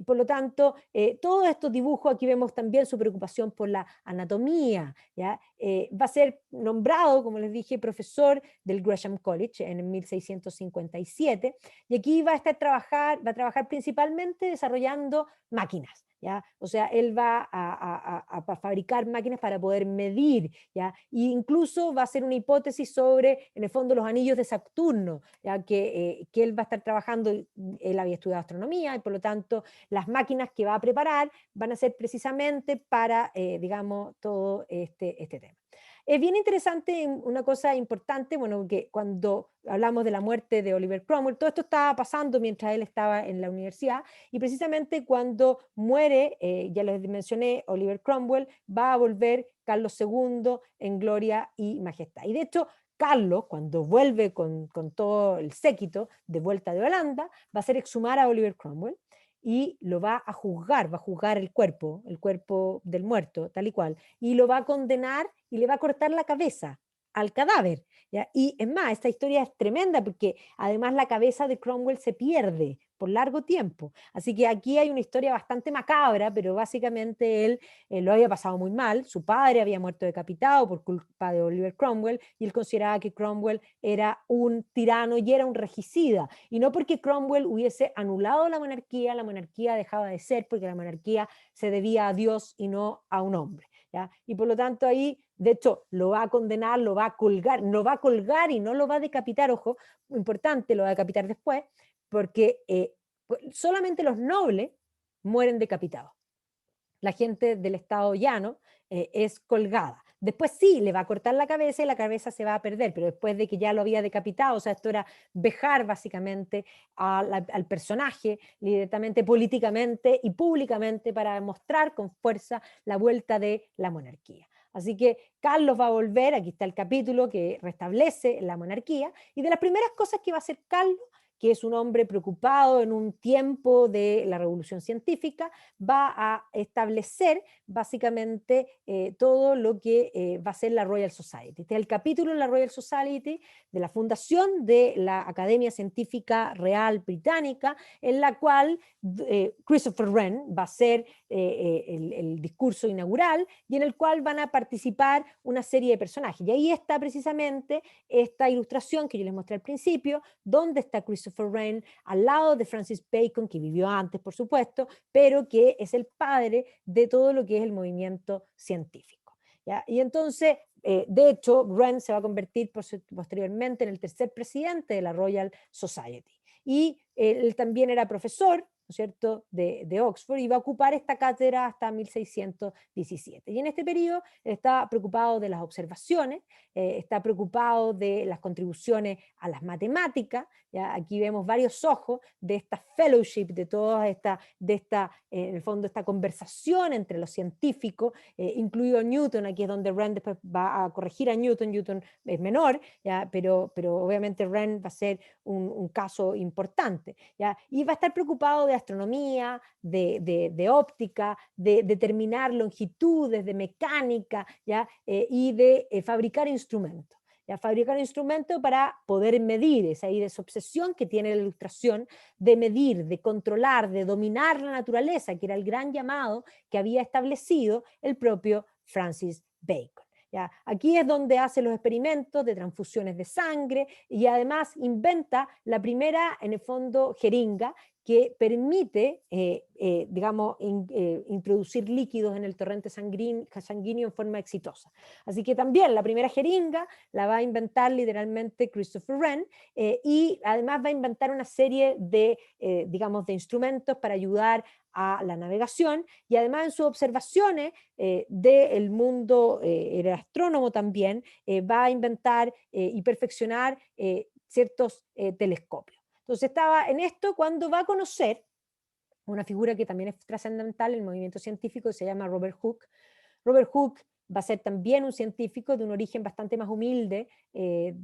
Por lo tanto, todos estos dibujos, aquí vemos también su preocupación por la anatomía, ¿ya? Va a ser nombrado, como les dije, profesor del Gresham College en 1657, y aquí va a trabajar principalmente desarrollando máquinas, ¿ya? O sea, él va a fabricar máquinas para poder medir, ¿ya? E incluso va a hacer una hipótesis sobre, en el fondo, los anillos de Saturno, ¿ya? Que él va a estar trabajando, él había estudiado astronomía, y por lo tanto, las máquinas que va a preparar van a ser precisamente para, digamos, todo este tema. Es bien interesante, una cosa importante, bueno, que cuando hablamos de la muerte de Oliver Cromwell, todo esto estaba pasando mientras él estaba en la universidad, y precisamente cuando muere, ya les mencioné, Oliver Cromwell, va a volver Carlos II en gloria y majestad. Y de hecho, Carlos, cuando vuelve con todo el séquito de vuelta de Holanda, va a hacer exhumar a Oliver Cromwell y lo va a juzgar el cuerpo del muerto, tal y cual, y lo va a condenar y le va a cortar la cabeza al cadáver, ¿ya? Y es más, esta historia es tremenda porque además la cabeza de Cromwell se pierde por largo tiempo. Así que aquí hay una historia bastante macabra, pero básicamente él lo había pasado muy mal. Su padre había muerto decapitado por culpa de Oliver Cromwell y él consideraba que Cromwell era un tirano y era un regicida. Y no porque Cromwell hubiese anulado la monarquía dejaba de ser porque la monarquía se debía a Dios y no a un hombre. ¿Ya? Y por lo tanto ahí, de hecho, lo va a condenar, lo va a colgar, y no lo va a decapitar, ojo, importante, lo va a decapitar después, porque solamente los nobles mueren decapitados. La gente del estado llano es colgada. Después sí, le va a cortar la cabeza y la cabeza se va a perder, pero después de que ya lo había decapitado, o sea, esto era vejar básicamente al personaje directamente, políticamente y públicamente para demostrar con fuerza la vuelta de la monarquía. Así que Carlos va a volver, aquí está el capítulo que restablece la monarquía, y de las primeras cosas que va a hacer Carlos, que es un hombre preocupado en un tiempo de la revolución científica, va a establecer básicamente todo lo que va a ser la Royal Society. Este es el capítulo de la Royal Society, de la fundación de la Academia Científica Real Británica, en la cual Christopher Wren va a ser el discurso inaugural y en el cual van a participar una serie de personajes. Y ahí está precisamente esta ilustración que yo les mostré al principio, donde está Christopher Wren al lado de Francis Bacon, que vivió antes, por supuesto, pero que es el padre de todo lo que es el movimiento científico. ¿Ya? Y entonces, de hecho, Wren se va a convertir posteriormente en el tercer presidente de la Royal Society. Y él también era profesor, ¿no es cierto?, de Oxford, y va a ocupar esta cátedra hasta 1617. Y en este periodo está preocupado de las observaciones, está preocupado de las contribuciones a las matemáticas. ¿Ya? Aquí vemos varios ojos de esta fellowship, de toda esta, en el fondo, esta conversación entre los científicos, incluido Newton. Aquí es donde Wren después va a corregir a Newton. Newton es menor, ¿ya? Pero obviamente Wren va a ser un caso importante, ¿ya? Y va a estar preocupado de astronomía, de óptica, de determinar longitudes, de mecánica, ¿ya? Y de fabricar instrumentos. ¿Ya? Fabricar instrumentos para poder medir, esa obsesión que tiene la ilustración de medir, de controlar, de dominar la naturaleza, que era el gran llamado que había establecido el propio Francis Bacon. ¿Ya? Aquí es donde hace los experimentos de transfusiones de sangre y además inventa la primera, en el fondo, jeringa que permite, digamos, introducir líquidos en el torrente sanguíneo en forma exitosa. Así que también la primera jeringa la va a inventar literalmente Christopher Wren, y además va a inventar una serie de, digamos, de instrumentos para ayudar a la navegación, y además en sus observaciones del mundo, era astrónomo también, va a inventar y perfeccionar ciertos telescopios. Entonces estaba en esto cuando va a conocer una figura que también es trascendental en el movimiento científico, que se llama Robert Hooke. Robert Hooke va a ser también un científico de un origen bastante más humilde,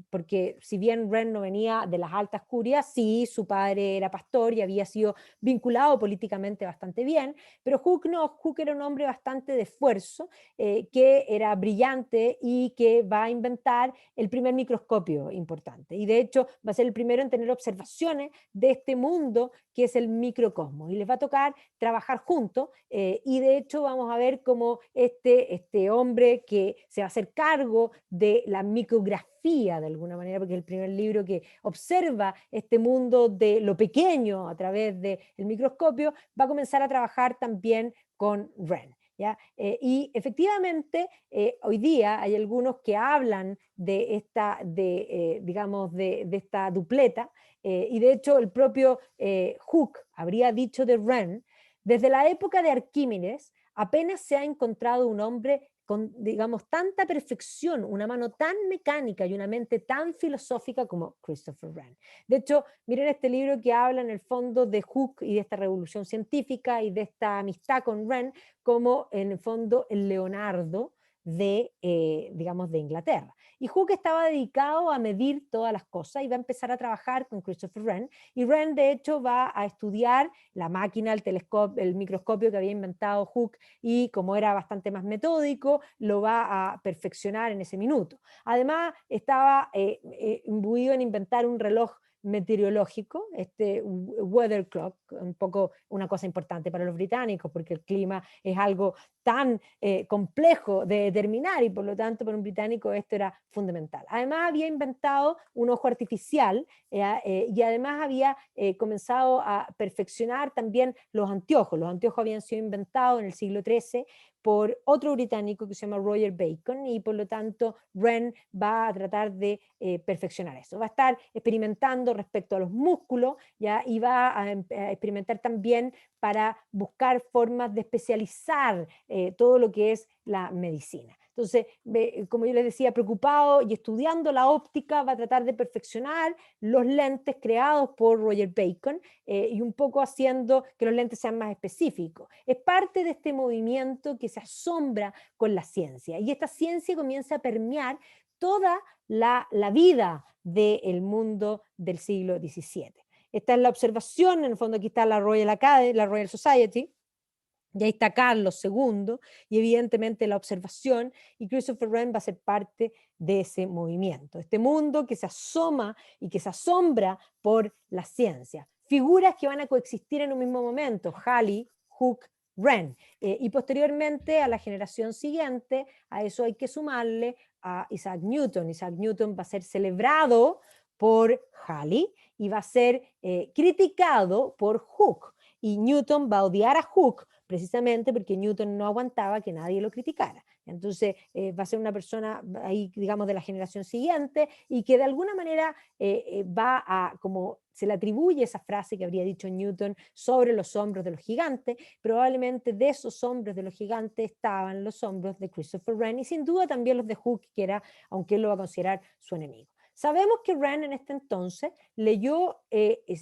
porque si bien Wren no venía de las altas curias, sí, su padre era pastor y había sido vinculado políticamente bastante bien, pero Hooke no, Hooke era un hombre bastante de esfuerzo, que era brillante y que va a inventar el primer microscopio importante. Y de hecho va a ser el primero en tener observaciones de este mundo que es el microcosmos. Y les va a tocar trabajar juntos, y de hecho vamos a ver cómo este hombre que se va a hacer cargo de la micrografía de alguna manera, porque es el primer libro que observa este mundo de lo pequeño a través del microscopio, va a comenzar a trabajar también con Wren. ¿Ya? Y efectivamente, hoy día hay algunos que hablan de esta, digamos, de esta dupleta, y de hecho el propio Hooke habría dicho de Wren: desde la época de Arquímedes apenas se ha encontrado un hombre con, digamos, tanta perfección, una mano tan mecánica y una mente tan filosófica como Christopher Wren. De hecho, miren este libro que habla en el fondo de Hooke y de esta revolución científica y de esta amistad con Wren, como en el fondo el Leonardo de, digamos, de Inglaterra. Y Hooke estaba dedicado a medir todas las cosas y va a empezar a trabajar con Christopher Wren, y Wren de hecho va a estudiar la máquina, el telescopio, el microscopio que había inventado Hooke, y como era bastante más metódico, lo va a perfeccionar en ese minuto. Además, estaba imbuido en inventar un reloj meteorológico, este weather clock, un poco una cosa importante para los británicos, porque el clima es algo tan complejo de determinar y por lo tanto para un británico esto era fundamental. Además había inventado un ojo artificial y además había comenzado a perfeccionar también los anteojos. Los anteojos habían sido inventados en el siglo XIII por otro británico que se llama Roger Bacon y por lo tanto Wren va a tratar de perfeccionar eso. Va a estar experimentando respecto a los músculos ¿ya? Y va a experimentar también para buscar formas de especializar todo lo que es la medicina. Entonces, como yo les decía, preocupado y estudiando la óptica, va a tratar de perfeccionar los lentes creados por Roger Bacon y un poco haciendo que los lentes sean más específicos. Es parte de este movimiento que se asombra con la ciencia y esta ciencia comienza a permear toda la vida del mundo del siglo XVII. Esta es la observación, en el fondo aquí está la Royal Academy, la Royal Society, y ahí está Carlos II, y evidentemente la observación, y Christopher Wren va a ser parte de ese movimiento, este mundo que se asoma y que se asombra por la ciencia. Figuras que van a coexistir en un mismo momento, Halley, Hooke, Wren, y posteriormente a la generación siguiente, a eso hay que sumarle a Isaac Newton. Isaac Newton va a ser celebrado por Halley y va a ser criticado por Hooke. Y Newton va a odiar a Hooke precisamente porque Newton no aguantaba que nadie lo criticara. Entonces va a ser una persona ahí, digamos, de la generación siguiente y que de alguna manera va a, como se le atribuye esa frase que habría dicho Newton sobre los hombros de los gigantes, probablemente de esos hombros de los gigantes estaban los hombros de Christopher Wren y sin duda también los de Hooke, que era, aunque él lo va a considerar su enemigo. Sabemos que Wren en este entonces leyó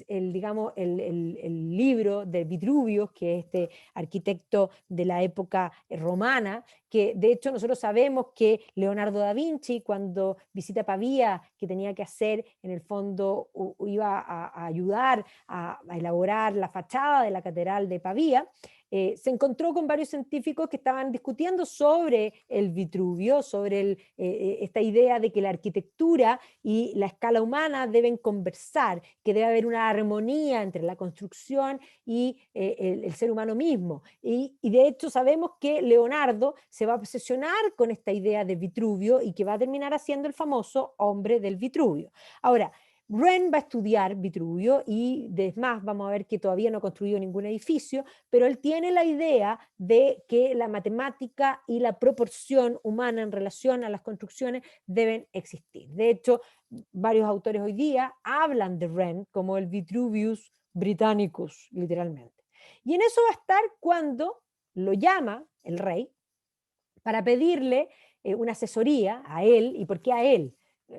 digamos, el libro de Vitruvius, que es este arquitecto de la época romana, que de hecho nosotros sabemos que Leonardo da Vinci, cuando visita Pavía, que tenía que hacer, en el fondo iba a ayudar a elaborar la fachada de la Catedral de Pavía, se encontró con varios científicos que estaban discutiendo sobre el Vitruvio, sobre esta idea de que la arquitectura y la escala humana deben conversar, que debe haber una armonía entre la construcción y el ser humano mismo. Y de hecho sabemos que Leonardo se va a obsesionar con esta idea de Vitruvio y que va a terminar haciendo el famoso hombre del Vitruvio. Ahora, Wren va a estudiar Vitruvio y más vamos a ver que todavía no ha construido ningún edificio, pero él tiene la idea de que la matemática y la proporción humana en relación a las construcciones deben existir. De hecho, varios autores hoy día hablan de Wren como el Vitruvius Britannicus, literalmente. Y en eso va a estar cuando lo llama el rey para pedirle una asesoría a él. ¿Y por qué a él?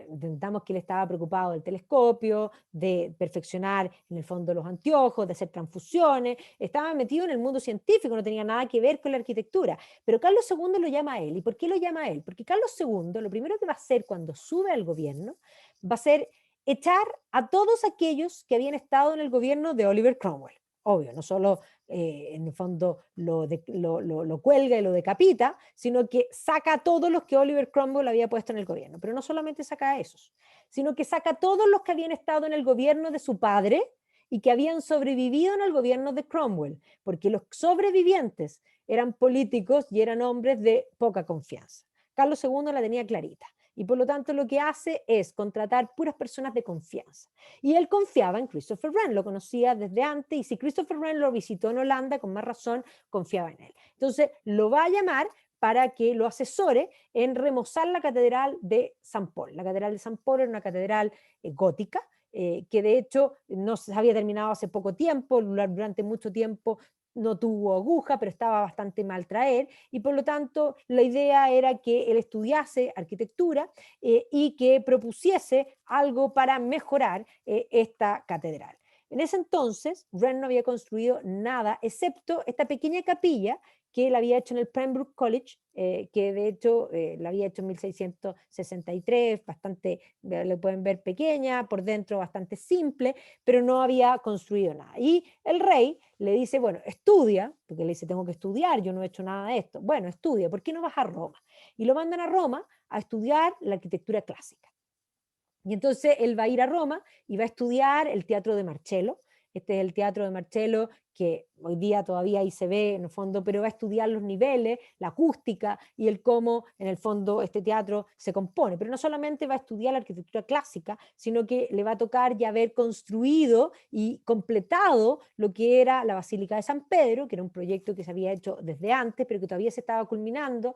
Intentamos que él estaba preocupado del telescopio, de perfeccionar en el fondo los anteojos, de hacer transfusiones, estaba metido en el mundo científico, no tenía nada que ver con la arquitectura. Pero Carlos II lo llama a él. ¿Y por qué lo llama a él? Porque Carlos II lo primero que va a hacer cuando sube al gobierno va a ser echar a todos aquellos que habían estado en el gobierno de Oliver Cromwell. Obvio, no solo en el fondo lo cuelga y lo decapita, sino que saca a todos los que Oliver Cromwell había puesto en el gobierno. Pero no solamente saca a esos, sino que saca a todos los que habían estado en el gobierno de su padre y que habían sobrevivido en el gobierno de Cromwell, porque los sobrevivientes eran políticos y eran hombres de poca confianza. Carlos II la tenía clarita. Y por lo tanto lo que hace es contratar puras personas de confianza. Y él confiaba en Christopher Wren, lo conocía desde antes, y si Christopher Wren lo visitó en Holanda, con más razón confiaba en él. Entonces lo va a llamar para que lo asesore en remozar la catedral de San Paul. La catedral de San Paul era una catedral gótica, que de hecho no se había terminado hace poco tiempo, durante mucho tiempo no tuvo aguja, pero estaba bastante mal traer, y por lo tanto la idea era que él estudiase arquitectura y que propusiese algo para mejorar esta catedral. En ese entonces, Wren no había construido nada, excepto esta pequeña capilla que él había hecho en el Pembroke College, que de hecho la había hecho en 1663, bastante, le pueden ver pequeña, por dentro bastante simple, pero no había construido nada. Y el rey le dice, bueno, estudia, porque le dice, tengo que estudiar, yo no he hecho nada de esto. Bueno, estudia, ¿por qué no vas a Roma? Y lo mandan a Roma a estudiar la arquitectura clásica. Y entonces él va a ir a Roma y va a estudiar el teatro de Marcello. Este es el teatro de Marcello que hoy día todavía ahí se ve en el fondo, pero va a estudiar los niveles, la acústica y el cómo en el fondo este teatro se compone. Pero no solamente va a estudiar la arquitectura clásica, sino que le va a tocar ya haber construido y completado lo que era la Basílica de San Pedro, que era un proyecto que se había hecho desde antes, pero que todavía se estaba culminando,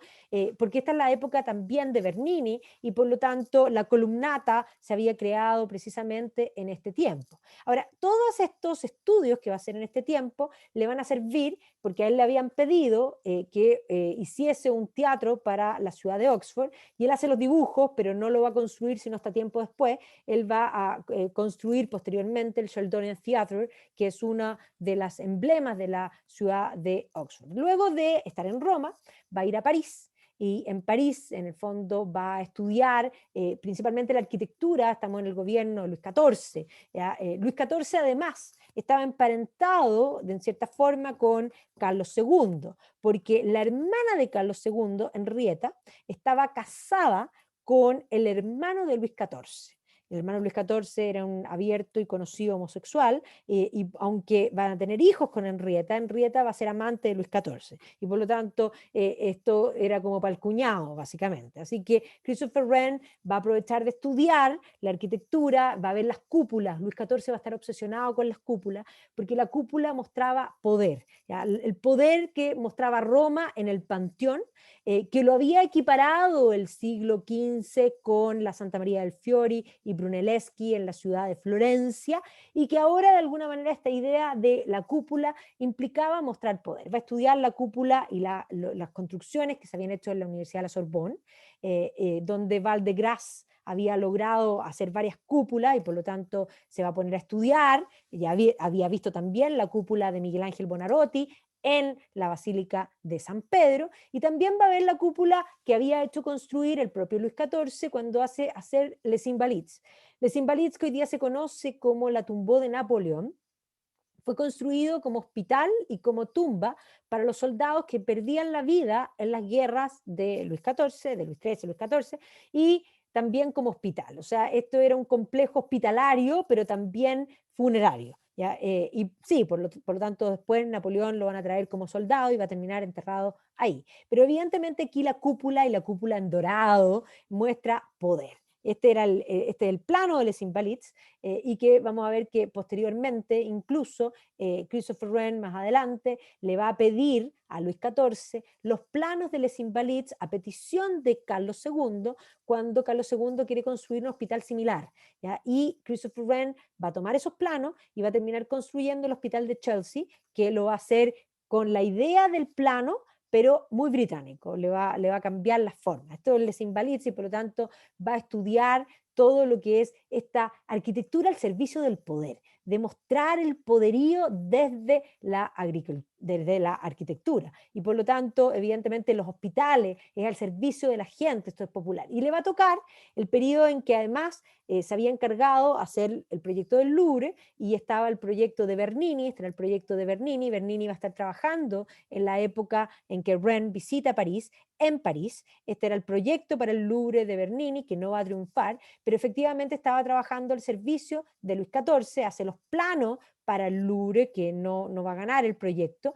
porque esta es la época también de Bernini y por lo tanto la columnata se había creado precisamente en este tiempo. Ahora, todos estos estudios que va a hacer en este tiempo le van a servir porque a él le habían pedido que hiciese un teatro para la ciudad de Oxford y él hace los dibujos, pero no lo va a construir sino hasta tiempo después. Él va a construir posteriormente el Sheldonian Theatre, que es una de las emblemas de la ciudad de Oxford. Luego de estar en Roma, va a ir a París y en París, en el fondo, va a estudiar principalmente la arquitectura. Estamos en el gobierno de Luis XIV. Luis XIV, además, estaba emparentado, de cierta forma, con Carlos II, porque la hermana de Carlos II, Henrietta, estaba casada con el hermano de Luis XIV. El hermano Luis XIV era un abierto y conocido homosexual, y aunque van a tener hijos con Henrietta, Henrietta va a ser amante de Luis XIV, y por lo tanto esto era como para el cuñado, básicamente. Así que Christopher Wren va a aprovechar de estudiar la arquitectura, va a ver las cúpulas. Luis XIV va a estar obsesionado con las cúpulas, porque la cúpula mostraba poder, ¿ya? El poder que mostraba Roma en el Panteón, que lo había equiparado el siglo XV con la Santa María del Fiori y Brunelleschi en la ciudad de Florencia, y que ahora de alguna manera esta idea de la cúpula implicaba mostrar poder. Va a estudiar la cúpula y las construcciones que se habían hecho en la Universidad de la Sorbonne, donde Val de Grace había logrado hacer varias cúpulas y por lo tanto se va a poner a estudiar. Ya había visto también la cúpula de Miguel Ángel Bonarotti en la Basílica de San Pedro, y también va a ver la cúpula que había hecho construir el propio Luis XIV cuando hace hacer Les Invalides. Les Invalides, que hoy día se conoce como la Tombeau de Napoleón, fue construido como hospital y como tumba para los soldados que perdían la vida en las guerras de Luis XIV, de Luis XIII, Luis XIV, y también como hospital. O sea, esto era un complejo hospitalario, pero también funerario. ¿Ya? Y sí, por lo tanto, después Napoleón lo van a traer como soldado y va a terminar enterrado ahí. Pero evidentemente aquí la cúpula y la cúpula en dorado muestra poder. Este es el plano de Les Invalides, y que vamos a ver que posteriormente, incluso Christopher Wren más adelante le va a pedir a Luis XIV los planos de Les Invalides a petición de Carlos II, cuando Carlos II quiere construir un hospital similar, ¿ya? Y Christopher Wren va a tomar esos planos y va a terminar construyendo el hospital de Chelsea, que lo va a hacer con la idea del plano, pero muy británico, le va a cambiar la forma. Esto les invalida y por lo tanto va a estudiar todo lo que es esta arquitectura al servicio del poder, demostrar el poderío desde la arquitectura. Y por lo tanto, evidentemente, los hospitales es al servicio de la gente, esto es popular. Y le va a tocar el periodo en que además se había encargado hacer el proyecto del Louvre y estaba el proyecto de Bernini, este era el proyecto de Bernini. Bernini va a estar trabajando en la época en que Wren visita París, en París. Este era el proyecto para el Louvre de Bernini, que no va a triunfar, pero efectivamente estaba trabajando al servicio de Luis XIV, hace los planos para el Louvre, que no va a ganar el proyecto,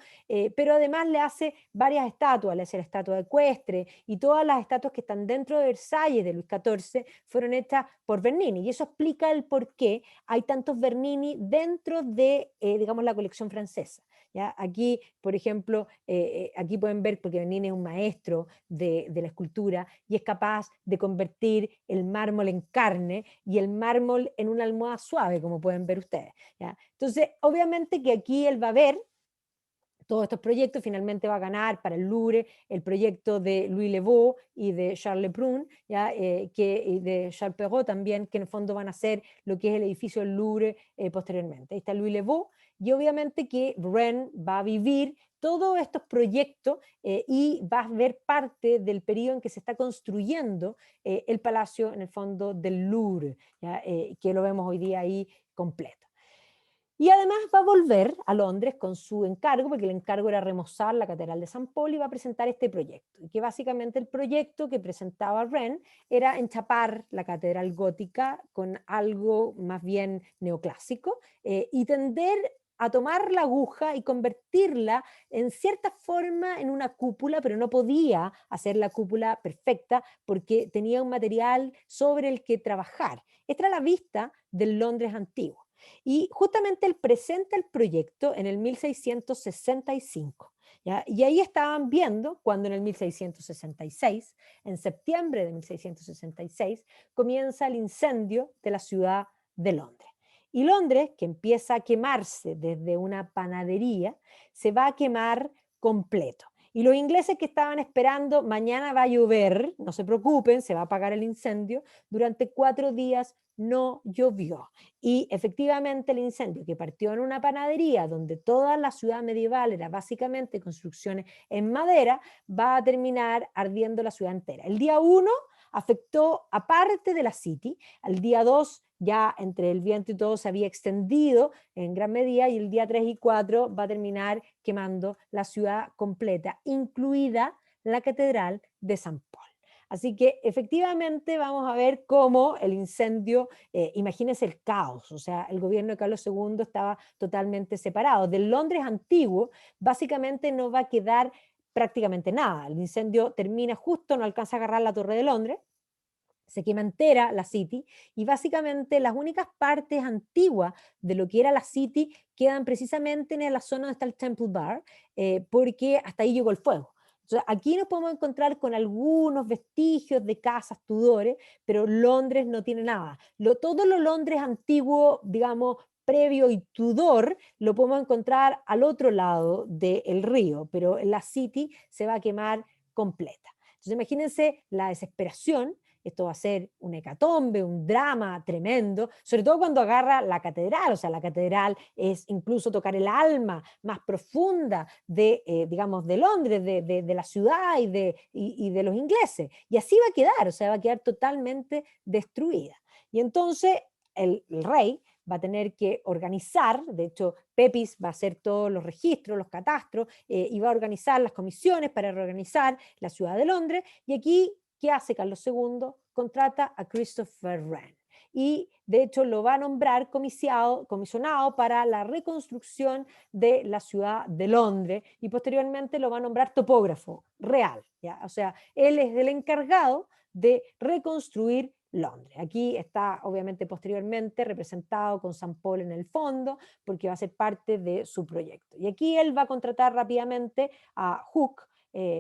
pero además le hace varias estatuas, le hace la estatua ecuestre, y todas las estatuas que están dentro de Versalles de Luis XIV fueron hechas por Bernini, y eso explica el por qué hay tantos Bernini dentro de, digamos, la colección francesa. ¿Ya? Aquí, por ejemplo, aquí pueden ver, porque Bernini es un maestro de la escultura y es capaz de convertir el mármol en carne y el mármol en una almohada suave, como pueden ver ustedes. ¿Ya? Entonces, obviamente que aquí él va a ver todos estos proyectos. Finalmente va a ganar para el Louvre el proyecto de Louis Le Beau y de Charles Le Brun, ¿ya? Y de Charles Perrault también, que en el fondo van a hacer lo que es el edificio del Louvre posteriormente. Ahí está Louis Le Beau, y obviamente que Wren va a vivir todos estos proyectos y va a ver parte del periodo en que se está construyendo el palacio, en el fondo, del Louvre, ¿ya? Que lo vemos hoy día ahí completo. Y además va a volver a Londres con su encargo, porque el encargo era remozar la Catedral de San Paul, y va a presentar este proyecto. Y que básicamente el proyecto que presentaba Wren era enchapar la catedral gótica con algo más bien neoclásico, y tender a tomar la aguja y convertirla en cierta forma en una cúpula, pero no podía hacer la cúpula perfecta porque tenía un material sobre el que trabajar. Esta era la vista del Londres antiguo. Y justamente él presenta el proyecto en el 1665. ¿Ya? Y ahí estaban viendo cuando en el 1666, en septiembre de 1666, comienza el incendio de la ciudad de Londres. Y Londres, que empieza a quemarse desde una panadería, se va a quemar completo. Y los ingleses que estaban esperando, mañana va a llover, no se preocupen, se va a apagar el incendio, durante 4 días no llovió. Y efectivamente el incendio que partió en una panadería donde toda la ciudad medieval era básicamente construcciones en madera, va a terminar ardiendo la ciudad entera. El día 1 afectó a parte de la City, al día 2 ya entre el viento y todo se había extendido en gran medida, y el día 3 y 4 va a terminar quemando la ciudad completa, incluida la Catedral de San Paul. Así que efectivamente vamos a ver cómo el incendio, imagínense el caos, o sea, el gobierno de Carlos II estaba totalmente separado. Del Londres antiguo, básicamente no va a quedar prácticamente nada. El incendio termina justo, no alcanza a agarrar la Torre de Londres, se quema entera la City, y básicamente las únicas partes antiguas de lo que era la City quedan precisamente en la zona donde está el Temple Bar, porque hasta ahí llegó el fuego. Entonces, aquí nos podemos encontrar con algunos vestigios de casas Tudores, pero Londres no tiene nada. Todo lo Londres antiguo, digamos, previo y Tudor, lo podemos encontrar al otro lado del río, pero la City se va a quemar completa. Entonces, imagínense la desesperación. Esto va a ser un hecatombe, un drama tremendo, sobre todo cuando agarra la catedral. O sea, la catedral es incluso tocar el alma más profunda de, digamos, de Londres, de la ciudad y de los ingleses. Y así va a quedar, o sea, va a quedar totalmente destruida. Y entonces el rey va a tener que organizar, de hecho Pepys va a hacer todos los registros, los catastros, y va a organizar las comisiones para reorganizar la ciudad de Londres. Y aquí, ¿qué hace Carlos II? Contrata a Christopher Wren. Y de hecho lo va a nombrar comisionado para la reconstrucción de la ciudad de Londres, y posteriormente lo va a nombrar topógrafo real, ¿ya? O sea, él es el encargado de reconstruir Londres. Aquí está obviamente posteriormente representado con San Paul en el fondo, porque va a ser parte de su proyecto. Y aquí él va a contratar rápidamente a Hooke.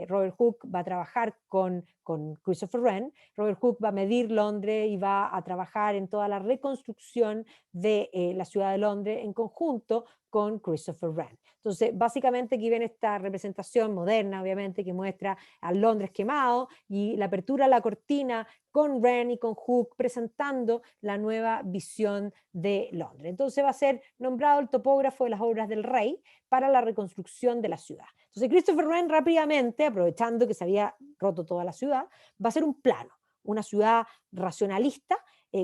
Robert Hooke va a trabajar con Christopher Wren. Robert Hooke va a medir Londres y va a trabajar en toda la reconstrucción de la ciudad de Londres en conjunto con Christopher Wren. Entonces, básicamente aquí ven esta representación moderna, obviamente, que muestra a Londres quemado y la apertura de la cortina con Wren y con Hooke presentando la nueva visión de Londres. Entonces va a ser nombrado el topógrafo de las obras del rey para la reconstrucción de la ciudad. Entonces Christopher Wren rápidamente, aprovechando que se había roto toda la ciudad, va a hacer un plano, una ciudad racionalista,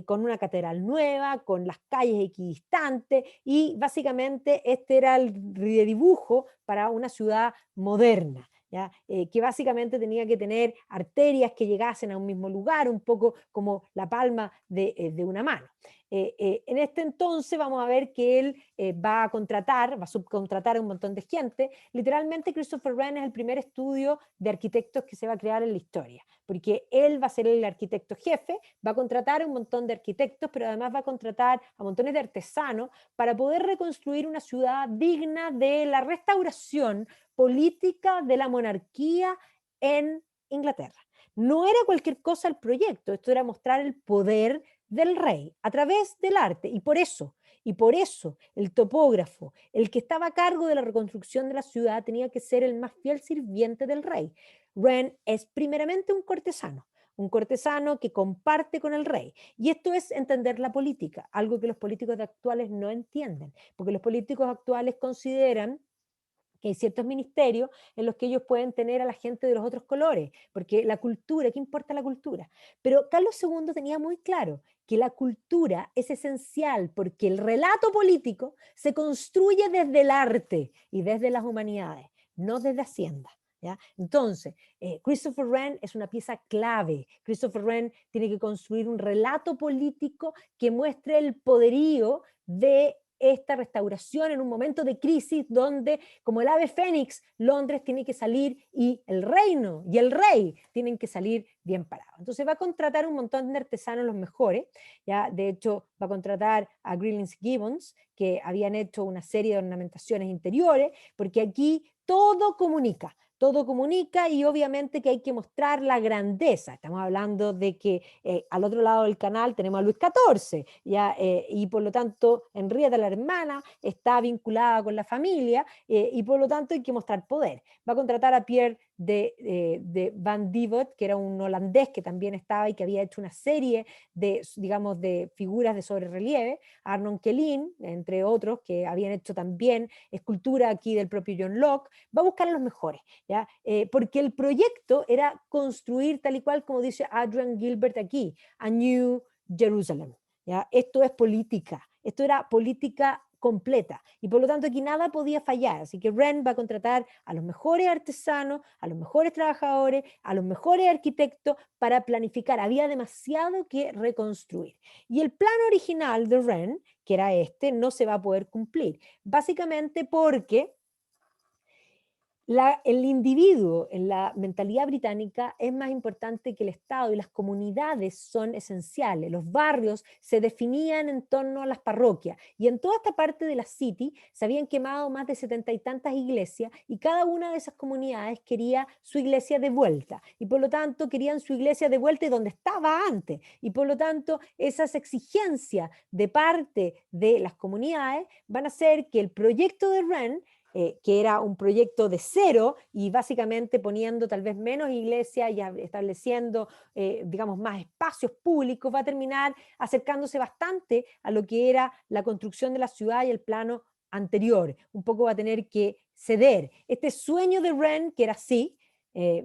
con una catedral nueva, con las calles equidistantes, y básicamente este era el dibujo para una ciudad moderna. ¿Ya? Que básicamente tenía que tener arterias que llegasen a un mismo lugar, un poco como la palma de una mano. En este entonces vamos a ver que él va a subcontratar a un montón de gente. Literalmente Christopher Wren es el primer estudio de arquitectos que se va a crear en la historia, porque él va a ser el arquitecto jefe, va a contratar a un montón de arquitectos, pero además va a contratar a montones de artesanos para poder reconstruir una ciudad digna de la restauración política de la monarquía en Inglaterra. No era cualquier cosa el proyecto, esto era mostrar el poder del rey a través del arte, y por eso el topógrafo, el que estaba a cargo de la reconstrucción de la ciudad, tenía que ser el más fiel sirviente del rey. Wren es primeramente un cortesano que comparte con el rey. Y esto es entender la política, algo que los políticos actuales no entienden, porque los políticos actuales consideran Hay ciertos ministerios en los que ellos pueden tener a la gente de los otros colores, porque la cultura, ¿qué importa la cultura? Pero Carlos II tenía muy claro que la cultura es esencial porque el relato político se construye desde el arte y desde las humanidades, no desde Hacienda. ¿Ya? Entonces, Christopher Wren es una pieza clave. Christopher Wren tiene que construir un relato político que muestre el poderío de esta restauración en un momento de crisis donde, como el ave fénix, Londres tiene que salir y el reino y el rey tienen que salir bien parados. Entonces va a contratar un montón de artesanos los mejores, ¿ya? De hecho va a contratar a Grillings Gibbons, que habían hecho una serie de ornamentaciones interiores, porque aquí todo comunica y obviamente que hay que mostrar la grandeza. Estamos hablando de que al otro lado del canal tenemos a Luis XIV, ¿ya? Y por lo tanto Henrietta la hermana está vinculada con la familia y por lo tanto hay que mostrar poder. Va a contratar a Pierre de Van Dievoet, que era un holandés que también estaba y que había hecho una serie de, digamos, de figuras de sobrerelieve, Arnon Quellin, entre otros, que habían hecho también escultura aquí del propio John Locke. Va a buscar a los mejores, ¿ya? Porque el proyecto era construir, tal y cual como dice Adrian Gilbert aquí, a New Jerusalem, ¿ya? Esto es política, esto era política completa y por lo tanto aquí nada podía fallar, así que Wren va a contratar a los mejores artesanos, a los mejores trabajadores, a los mejores arquitectos para planificar, había demasiado que reconstruir y el plan original de Wren, que era este, no se va a poder cumplir, básicamente porque el individuo en la mentalidad británica es más importante que el Estado y las comunidades son esenciales. Los barrios se definían en torno a las parroquias y en toda esta parte de la City se habían quemado más de 70 y tantas iglesias y cada una de esas comunidades quería su iglesia de vuelta y por lo tanto querían su iglesia de vuelta y donde estaba antes y por lo tanto esas exigencias de parte de las comunidades van a hacer que el proyecto de Wren que era un proyecto de cero y básicamente poniendo tal vez menos iglesias y estableciendo, digamos, más espacios públicos, va a terminar acercándose bastante a lo que era la construcción de la ciudad y el plano anterior. Un poco va a tener que ceder. Este sueño de Wren, que era así,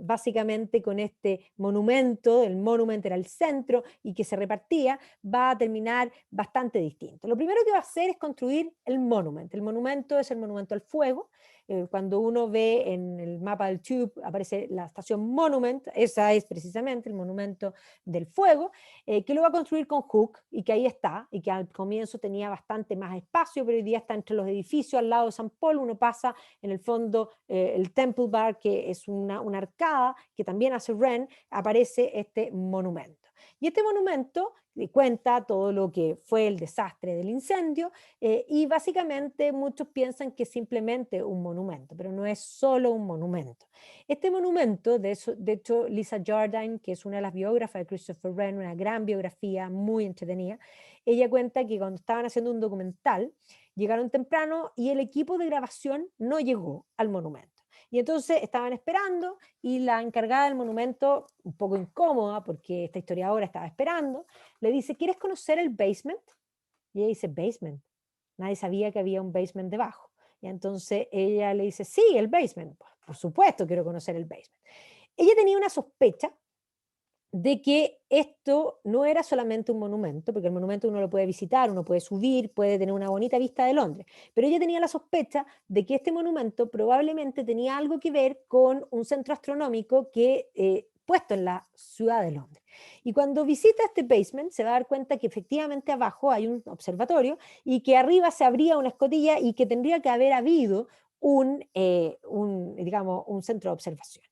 básicamente con este monumento, el monument era el centro y que se repartía, va a terminar bastante distinto. Lo primero que va a hacer es construir el monument. El monumento es el monumento al fuego. Cuando uno ve en el mapa del Tube aparece la estación Monument, esa es precisamente el monumento del fuego, que lo va a construir con Hook y que ahí está, y que al comienzo tenía bastante más espacio, pero hoy día está entre los edificios al lado de San Paul, uno pasa en el fondo el Temple Bar, que es una arcada que también hace Wren, aparece este monumento. Y este monumento cuenta todo lo que fue el desastre del incendio y básicamente muchos piensan que es simplemente un monumento, pero no es solo un monumento. Este monumento, de hecho Lisa Jardine, que es una de las biógrafas de Christopher Wren, una gran biografía muy entretenida, ella cuenta que cuando estaban haciendo un documental, llegaron temprano y el equipo de grabación no llegó al monumento. Y entonces estaban esperando y la encargada del monumento, un poco incómoda porque esta historiadora estaba esperando, le dice, ¿quieres conocer el basement? Y ella dice, basement. Nadie sabía que había un basement debajo. Y entonces ella le dice, sí, el basement. Por supuesto quiero conocer el basement. Ella tenía una sospecha de que esto no era solamente un monumento, porque el monumento uno lo puede visitar, uno puede subir, puede tener una bonita vista de Londres, pero ella tenía la sospecha de que este monumento probablemente tenía algo que ver con un centro astronómico que puesto en la ciudad de Londres. Y cuando visita este basement se va a dar cuenta que efectivamente abajo hay un observatorio y que arriba se abría una escotilla y que tendría que haber habido digamos, un centro de observación.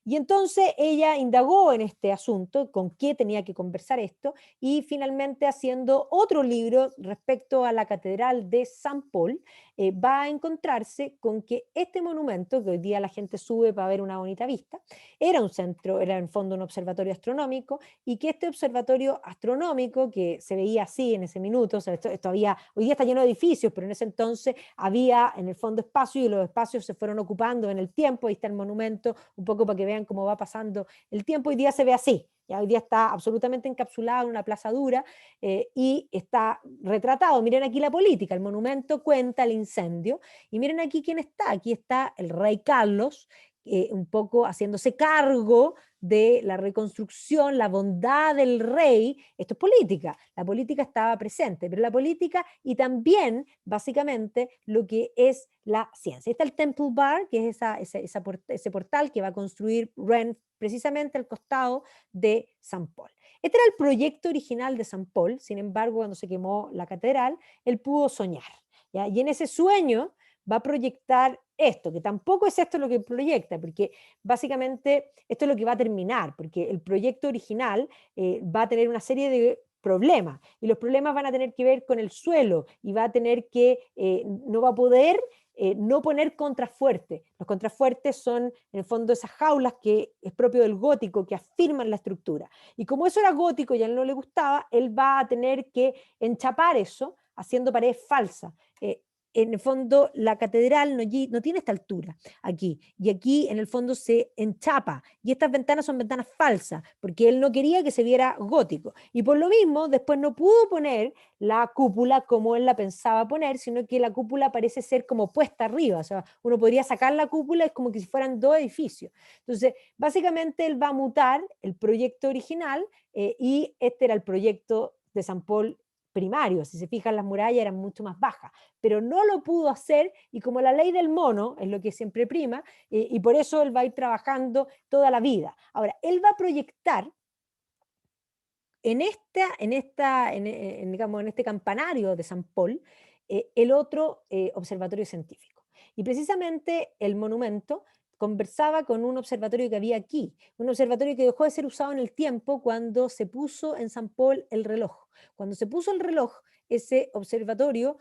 Y entonces ella indagó en este asunto, con qué tenía que conversar esto, y finalmente haciendo otro libro respecto a la Catedral de San Paul, va a encontrarse con que este monumento, que hoy día la gente sube para ver una bonita vista, era un centro, era en fondo un observatorio astronómico, y que este observatorio astronómico, que se veía así en ese minuto, o sea, esto había, hoy día está lleno de edificios, pero en ese entonces había en el fondo espacio, y los espacios se fueron ocupando en el tiempo, ahí está el monumento, un poco para que vean vean cómo va pasando el tiempo. Hoy día se ve así. Ya hoy día está absolutamente encapsulado en una plaza dura y está retratado. Miren aquí la política, el monumento cuenta el incendio y miren aquí quién está. Aquí está el rey Carlos, un poco haciéndose cargo de la reconstrucción, la bondad del rey. Esto es política, la política estaba presente, pero la política y también básicamente lo que es la ciencia. Está el Temple Bar, que es ese portal que va a construir Wren precisamente al costado de San Paul. Este era el proyecto original de San Paul, sin embargo, cuando se quemó la catedral, él pudo soñar, ¿ya? Y en ese sueño va a proyectar esto, que tampoco es esto lo que proyecta, porque básicamente esto es lo que va a terminar, porque el proyecto original va a tener una serie de problemas, y los problemas van a tener que ver con el suelo, y va a tener que, no va a poder no poner contrafuertes. Los contrafuertes son, en el fondo, esas jaulas que es propio del gótico, que afirman la estructura. Y como eso era gótico y a él no le gustaba, él va a tener que enchapar eso haciendo paredes falsas. En el fondo, la catedral no tiene esta altura aquí, y aquí en el fondo se enchapa, y estas ventanas son ventanas falsas, porque él no quería que se viera gótico, y por lo mismo después no pudo poner la cúpula como él la pensaba poner, sino que la cúpula parece ser como puesta arriba, o sea, uno podría sacar la cúpula, es como que si fueran dos edificios. Entonces, básicamente él va a mutar el proyecto original, y este era el proyecto de San Paul primario. Si se fijan, las murallas eran mucho más bajas, pero no lo pudo hacer, y como la ley del mono es lo que siempre prima, y por eso él va a ir trabajando toda la vida. Ahora, él va a proyectar digamos, en este campanario de San Paul, el otro observatorio científico. Y precisamente el monumento conversaba con un observatorio que había aquí, un observatorio que dejó de ser usado en el tiempo cuando se puso en San Paul el reloj. Cuando se puso el reloj, ese observatorio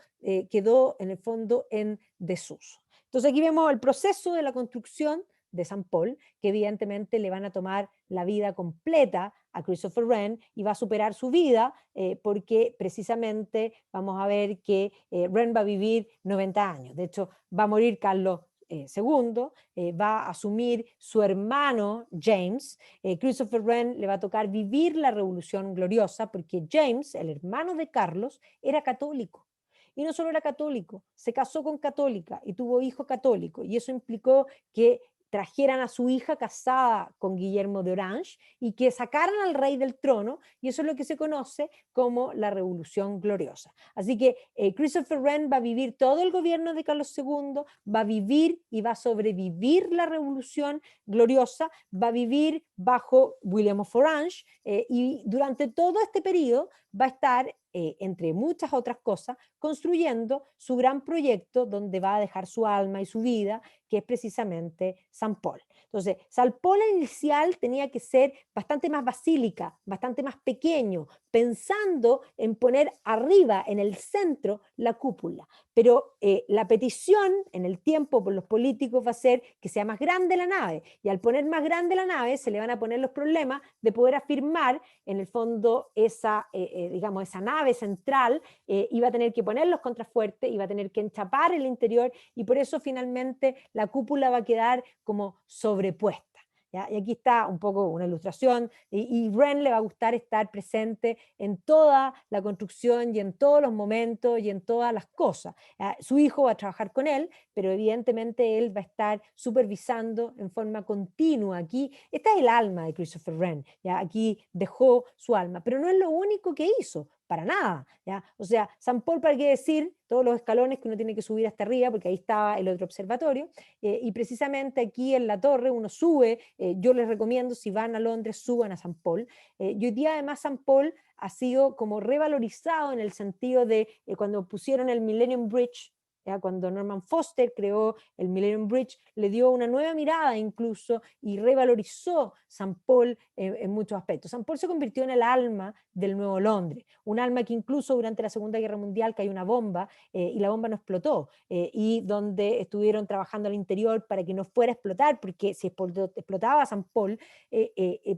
quedó en el fondo en desuso. Entonces aquí vemos el proceso de la construcción de San Paul, que evidentemente le van a tomar la vida completa a Christopher Wren y va a superar su vida porque precisamente vamos a ver que Wren va a vivir 90 años. De hecho, va a morir Carlos segundo, va a asumir su hermano James. Christopher Wren le va a tocar vivir la Revolución Gloriosa porque James, el hermano de Carlos, era católico. Y no solo era católico, se casó con católica y tuvo hijo católico. Y eso implicó que trajeran a su hija casada con Guillermo de Orange y que sacaran al rey del trono, y eso es lo que se conoce como la Revolución Gloriosa. Así que Christopher Wren va a vivir todo el gobierno de Carlos II, va a vivir y va a sobrevivir la Revolución Gloriosa, va a vivir bajo William of Orange, y durante todo este periodo va a estar, entre muchas otras cosas, construyendo su gran proyecto donde va a dejar su alma y su vida, que es precisamente San Paul. Entonces, San Paul inicial tenía que ser bastante más basílica, bastante más pequeño, pensando en poner arriba, en el centro, la cúpula. Pero la petición en el tiempo por los políticos va a ser que sea más grande la nave, y al poner más grande la nave se le van a poner los problemas de poder afirmar en el fondo digamos, esa nave central, iba a tener que poner los contrafuertes, iba a tener que enchapar el interior, y por eso finalmente la cúpula va a quedar como sobrepuesta. ¿Ya? Y aquí está un poco una ilustración, y Wren le va a gustar estar presente en toda la construcción y en todos los momentos y en todas las cosas. ¿Ya? Su hijo va a trabajar con él, pero evidentemente él va a estar supervisando en forma continua. Aquí está el alma de Christopher Wren, ¿ya? Aquí dejó su alma, pero no es lo único que hizo, para nada, ¿ya? O sea, San Paul, para qué decir, todos los escalones que uno tiene que subir hasta arriba, porque ahí estaba el otro observatorio, y precisamente aquí en la torre uno sube, yo les recomiendo, si van a Londres, suban a San Paul, y hoy día además San Paul ha sido como revalorizado en el sentido de cuando pusieron el Millennium Bridge, ¿ya? Cuando Norman Foster creó el Millennium Bridge, le dio una nueva mirada incluso y revalorizó San Paul en muchos aspectos. San Paul se convirtió en el alma del Nuevo Londres, un alma que incluso durante la Segunda Guerra Mundial cayó una bomba y la bomba no explotó, y donde estuvieron trabajando al interior para que no fuera a explotar, porque si explotaba San Paul,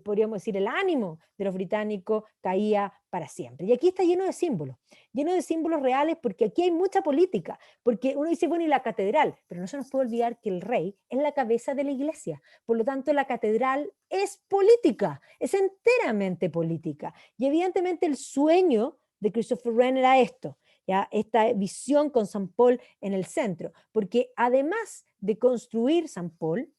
podríamos decir, el ánimo de los británicos caía para siempre. Y aquí está lleno de símbolos reales, porque aquí hay mucha política, porque uno dice, bueno, y la catedral, pero no se nos puede olvidar que el rey es la cabeza de la iglesia, por lo tanto la catedral es política, es enteramente política. Y evidentemente el sueño de Christopher Wren era esto, ¿ya? Esta visión con San Paul en el centro, porque además de construir San Paul,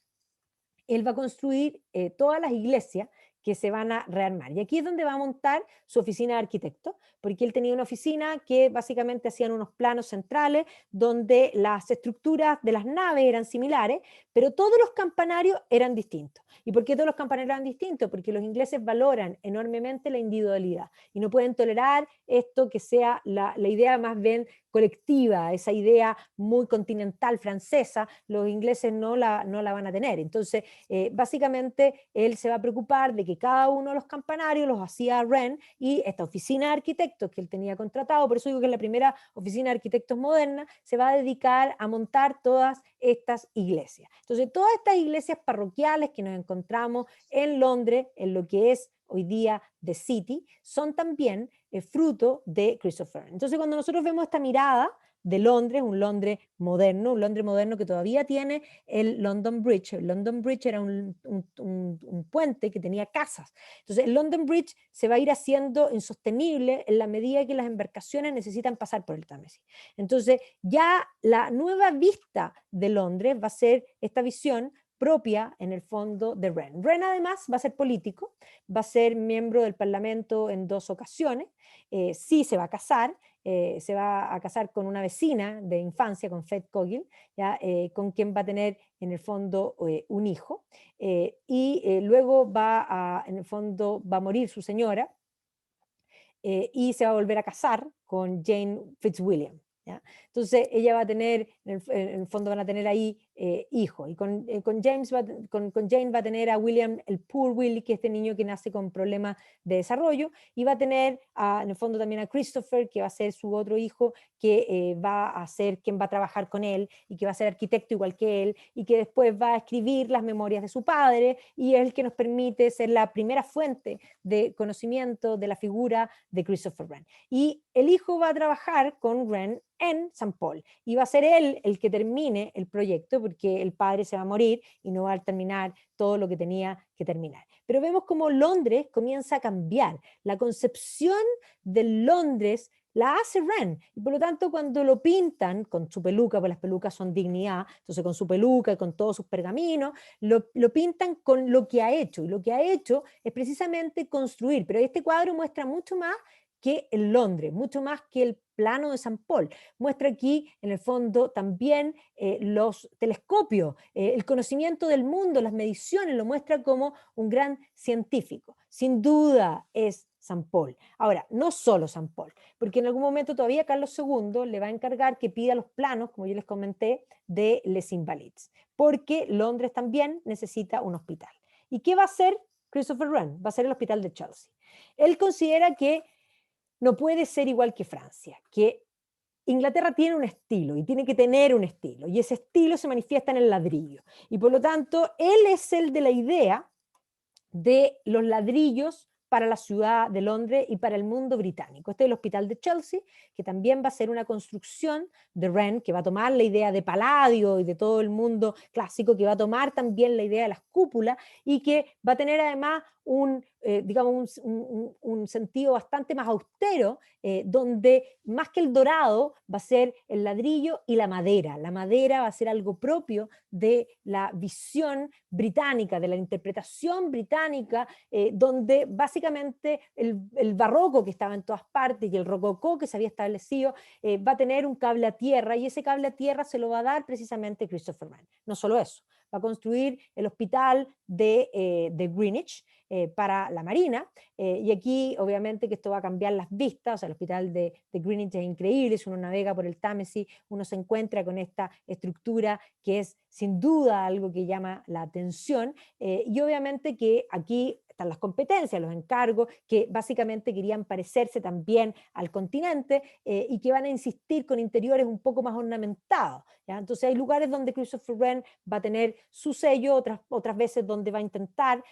él va a construir todas las iglesias que se van a rearmar. Y aquí es donde va a montar su oficina de arquitecto, porque él tenía una oficina que básicamente hacían unos planos centrales donde las estructuras de las naves eran similares, pero todos los campanarios eran distintos. ¿Y por qué todos los campanarios eran distintos? Porque los ingleses valoran enormemente la individualidad y no pueden tolerar esto que sea la idea más bien colectiva, esa idea muy continental francesa, los ingleses no la van a tener. Entonces, básicamente, él se va a preocupar de que cada uno de los campanarios los hacía Wren, y esta oficina de arquitectos que él tenía contratado, por eso digo que es la primera oficina de arquitectos moderna, se va a dedicar a montar todas estas iglesias. Entonces, todas estas iglesias parroquiales que nos encontramos en Londres, en lo que es hoy día The City, son también fruto de Christopher. Entonces, cuando nosotros vemos esta mirada de Londres, un Londres moderno que todavía tiene el London Bridge. El London Bridge era un puente que tenía casas. Entonces, el London Bridge se va a ir haciendo insostenible en la medida que las embarcaciones necesitan pasar por el Támesis. Entonces, ya la nueva vista de Londres va a ser esta visión propia, en el fondo, de Wren. Wren, además, va a ser político, va a ser miembro del Parlamento en 2 ocasiones, sí se va a casar, se va a casar con una vecina de infancia, con Faith Cogill, ¿ya? Con quien va a tener, en el fondo, un hijo, y luego en el fondo, va a morir su señora, y se va a volver a casar con Jane Fitzwilliam, ¿ya? Entonces ella va a tener, en el fondo van a tener ahí hijos, y con Jane va a tener a William, el Poor Willie, que es este niño que nace con problemas de desarrollo, y va a tener en el fondo también a Christopher, que va a ser su otro hijo, que va a ser quien va a trabajar con él, y que va a ser arquitecto igual que él, y que después va a escribir las memorias de su padre, y es el que nos permite ser la primera fuente de conocimiento de la figura de Christopher Wren. Y el hijo va a trabajar con Wren en San Paul, y va a ser él el que termine el proyecto, porque el padre se va a morir y no va a terminar todo lo que tenía que terminar. Pero vemos cómo Londres comienza a cambiar. La concepción de Londres la hace Wren, y por lo tanto cuando lo pintan con su peluca, porque las pelucas son dignidad, entonces con su peluca y con todos sus pergaminos, lo pintan con lo que ha hecho, y lo que ha hecho es precisamente construir, pero este cuadro muestra mucho más que en Londres, mucho más que el plano de San Paul. Muestra aquí, en el fondo, también los telescopios, el conocimiento del mundo, las mediciones, lo muestra como un gran científico. Sin duda es San Paul. Ahora, no solo San Paul, porque en algún momento todavía Carlos II le va a encargar que pida los planos, como yo les comenté, de Les Invalides, porque Londres también necesita un hospital. ¿Y qué va a hacer Christopher Wren? Va a ser el hospital de Chelsea. Él considera que no puede ser igual que Francia, que Inglaterra tiene un estilo y tiene que tener un estilo, y ese estilo se manifiesta en el ladrillo. Y por lo tanto, él es el de la idea de los ladrillos para la ciudad de Londres y para el mundo británico. Este es el Hospital de Chelsea, que también va a ser una construcción de Wren, que va a tomar la idea de Palladio y de todo el mundo clásico, que va a tomar también la idea de las cúpulas, y que va a tener además digamos, un sentido bastante más austero, donde más que el dorado va a ser el ladrillo y la madera. La madera va a ser algo propio de la visión británica, de la interpretación británica, donde básicamente el barroco, que estaba en todas partes, y el rococó que se había establecido, va a tener un cable a tierra, y ese cable a tierra se lo va a dar precisamente Christopher Wren. No solo eso, va a construir el hospital de Greenwich, para la Marina, y aquí obviamente que esto va a cambiar las vistas. O sea, el hospital de Greenwich es increíble, si uno navega por el Támesis, uno se encuentra con esta estructura que es sin duda algo que llama la atención, y obviamente que aquí están las competencias, los encargos, que básicamente querían parecerse también al continente, y que van a insistir con interiores un poco más ornamentados, ¿ya? Entonces hay lugares donde Christopher Wren va a tener su sello, otras veces donde va a intentar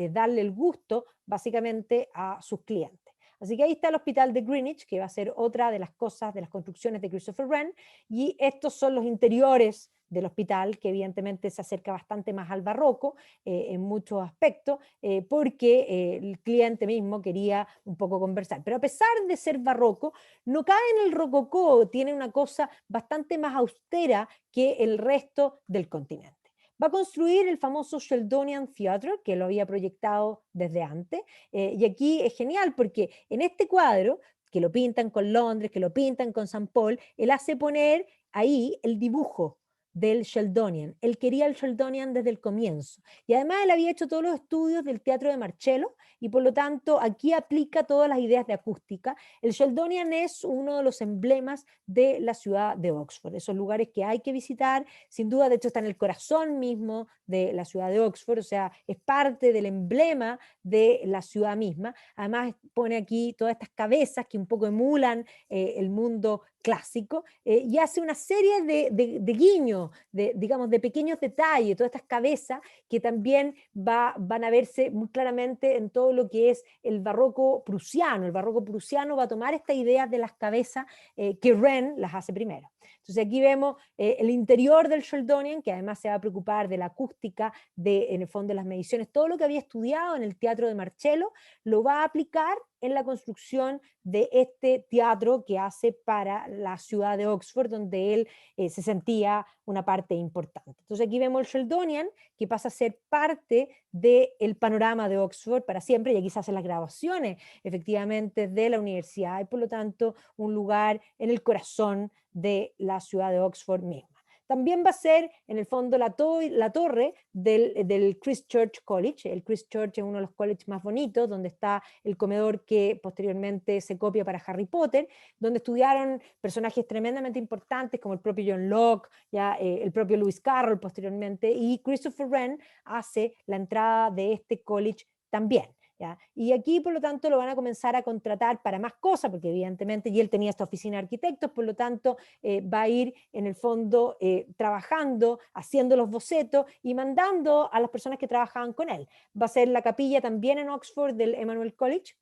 darle el gusto básicamente a sus clientes. Así que ahí está el Hospital de Greenwich, que va a ser otra de las cosas, de las construcciones de Christopher Wren, y estos son los interiores del hospital, que evidentemente se acerca bastante más al barroco en muchos aspectos, porque el cliente mismo quería un poco conversar. Pero a pesar de ser barroco, no cae en el rococó, tiene una cosa bastante más austera que el resto del continente. Va a construir el famoso Sheldonian Theatre, que lo había proyectado desde antes, y aquí es genial porque en este cuadro, que lo pintan con Londres, que lo pintan con San Paul, él hace poner ahí el dibujo del Sheldonian. Él quería el Sheldonian desde el comienzo. Y además él había hecho todos los estudios del teatro de Marcello y por lo tanto aquí aplica todas las ideas de acústica. El Sheldonian es uno de los emblemas de la ciudad de Oxford, esos lugares que hay que visitar, sin duda, de hecho está en el corazón mismo de la ciudad de Oxford, o sea, es parte del emblema de la ciudad misma. Además pone aquí todas estas cabezas que un poco emulan el mundo clásico y hace una serie de guiños, digamos, de pequeños detalles, todas estas cabezas que también van a verse muy claramente en todo lo que es el barroco prusiano. El barroco prusiano va a tomar estas ideas de las cabezas que Wren las hace primero. Entonces aquí vemos el interior del Sheldonian, que además se va a preocupar de la acústica, en el fondo de las mediciones, todo lo que había estudiado en el teatro de Marcello, lo va a aplicar en la construcción de este teatro que hace para la ciudad de Oxford, donde él se sentía una parte importante. Entonces aquí vemos el Sheldonian, que pasa a ser parte del panorama de Oxford para siempre, y aquí se hacen las grabaciones efectivamente de la universidad, y por lo tanto un lugar en el corazón de la ciudad de Oxford misma. También va a ser, en el fondo, la torre del Christ Church College. El Christ Church es uno de los colleges más bonitos, donde está el comedor que posteriormente se copia para Harry Potter, donde estudiaron personajes tremendamente importantes como el propio John Locke, ya, el propio Lewis Carroll posteriormente, y Christopher Wren hace la entrada de este college también. ¿Ya? Y aquí, por lo tanto, lo van a comenzar a contratar para más cosas, porque evidentemente, y él tenía esta oficina de arquitectos, por lo tanto, va a ir en el fondo trabajando, haciendo los bocetos y mandando a las personas que trabajaban con él. Va a ser la capilla también en Oxford del Emmanuel College,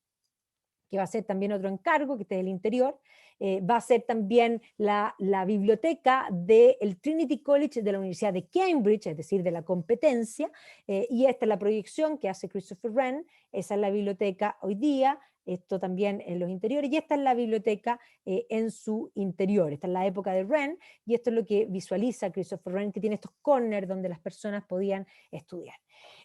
que va a ser también otro encargo, que este es el interior. Va a ser también la biblioteca del Trinity College de la Universidad de Cambridge, es decir, de la competencia, y esta es la proyección que hace Christopher Wren. Esa es la biblioteca hoy día, esto también en los interiores, y esta es la biblioteca en su interior. Esta es la época de Wren, y esto es lo que visualiza Christopher Wren, que tiene estos corners donde las personas podían estudiar.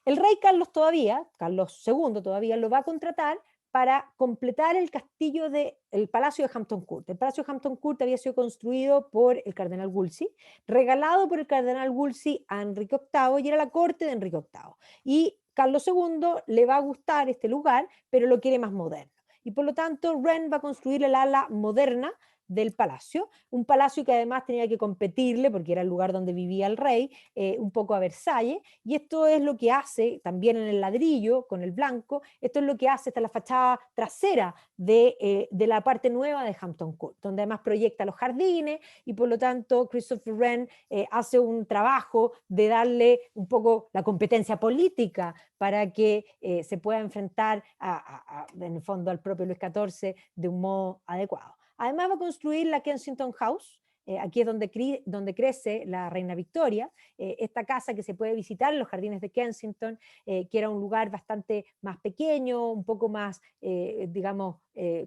El rey Carlos II todavía lo va a contratar para completar el castillo el Palacio de Hampton Court. El Palacio de Hampton Court había sido construido por el cardenal Wolsey, regalado por el cardenal Wolsey a Enrique VIII, y era la corte de Enrique VIII. Y Carlos II le va a gustar este lugar, pero lo quiere más moderno. Y por lo tanto, Wren va a construir el ala moderna del palacio, un palacio que además tenía que competirle, porque era el lugar donde vivía el rey, un poco a Versalles, y esto es lo que hace también en el ladrillo, con el blanco, esto es lo que hace, esta es la fachada trasera de la parte nueva de Hampton Court, donde además proyecta los jardines, y por lo tanto Christopher Wren hace un trabajo de darle un poco la competencia política para que se pueda enfrentar en el fondo al propio Luis XIV de un modo adecuado. Además va a construir la Kensington House, aquí es donde crece la reina Victoria, esta casa que se puede visitar en los jardines de Kensington, que era un lugar bastante más pequeño, un poco más, digamos,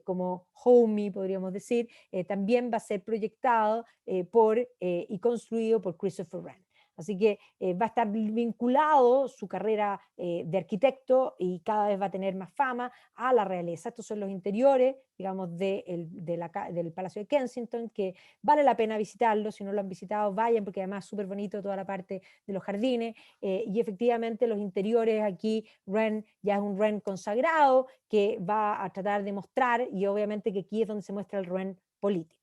como homey, podríamos decir, también va a ser proyectado y construido por Christopher Wren. Así que va a estar vinculado su carrera de arquitecto y cada vez va a tener más fama a la realeza. Estos son los interiores, digamos, del Palacio de Kensington, que vale la pena visitarlo. Si no lo han visitado, vayan, porque además es súper bonito toda la parte de los jardines. Y efectivamente los interiores aquí, Wren ya es un Wren consagrado que va a tratar de mostrar, y obviamente que aquí es donde se muestra el Wren político.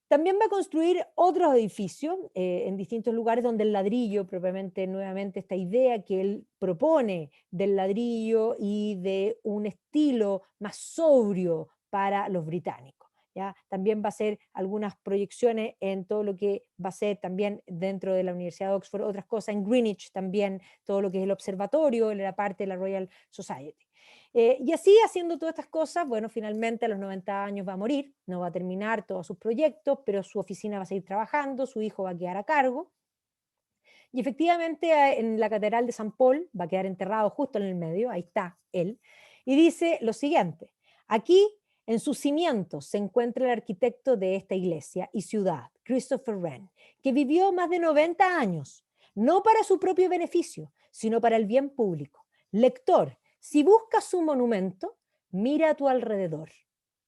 También va a construir otros edificios en distintos lugares donde el ladrillo, propiamente nuevamente esta idea que él propone del ladrillo y de un estilo más sobrio para los británicos. ¿ya? También va a hacer algunas proyecciones en todo lo que va a ser también dentro de la Universidad de Oxford, otras cosas en Greenwich también, todo lo que es el observatorio, la parte de la Royal Society. Y así, haciendo todas estas cosas, bueno, finalmente a los 90 años va a morir, no va a terminar todos sus proyectos, pero su oficina va a seguir trabajando, su hijo va a quedar a cargo. Y efectivamente en la Catedral de San Paul va a quedar enterrado justo en el medio, ahí está él, y dice lo siguiente: aquí en sus cimientos se encuentra el arquitecto de esta iglesia y ciudad, Christopher Wren, que vivió más de 90 años, no para su propio beneficio, sino para el bien público. Lector, si buscas su monumento, mira a tu alrededor.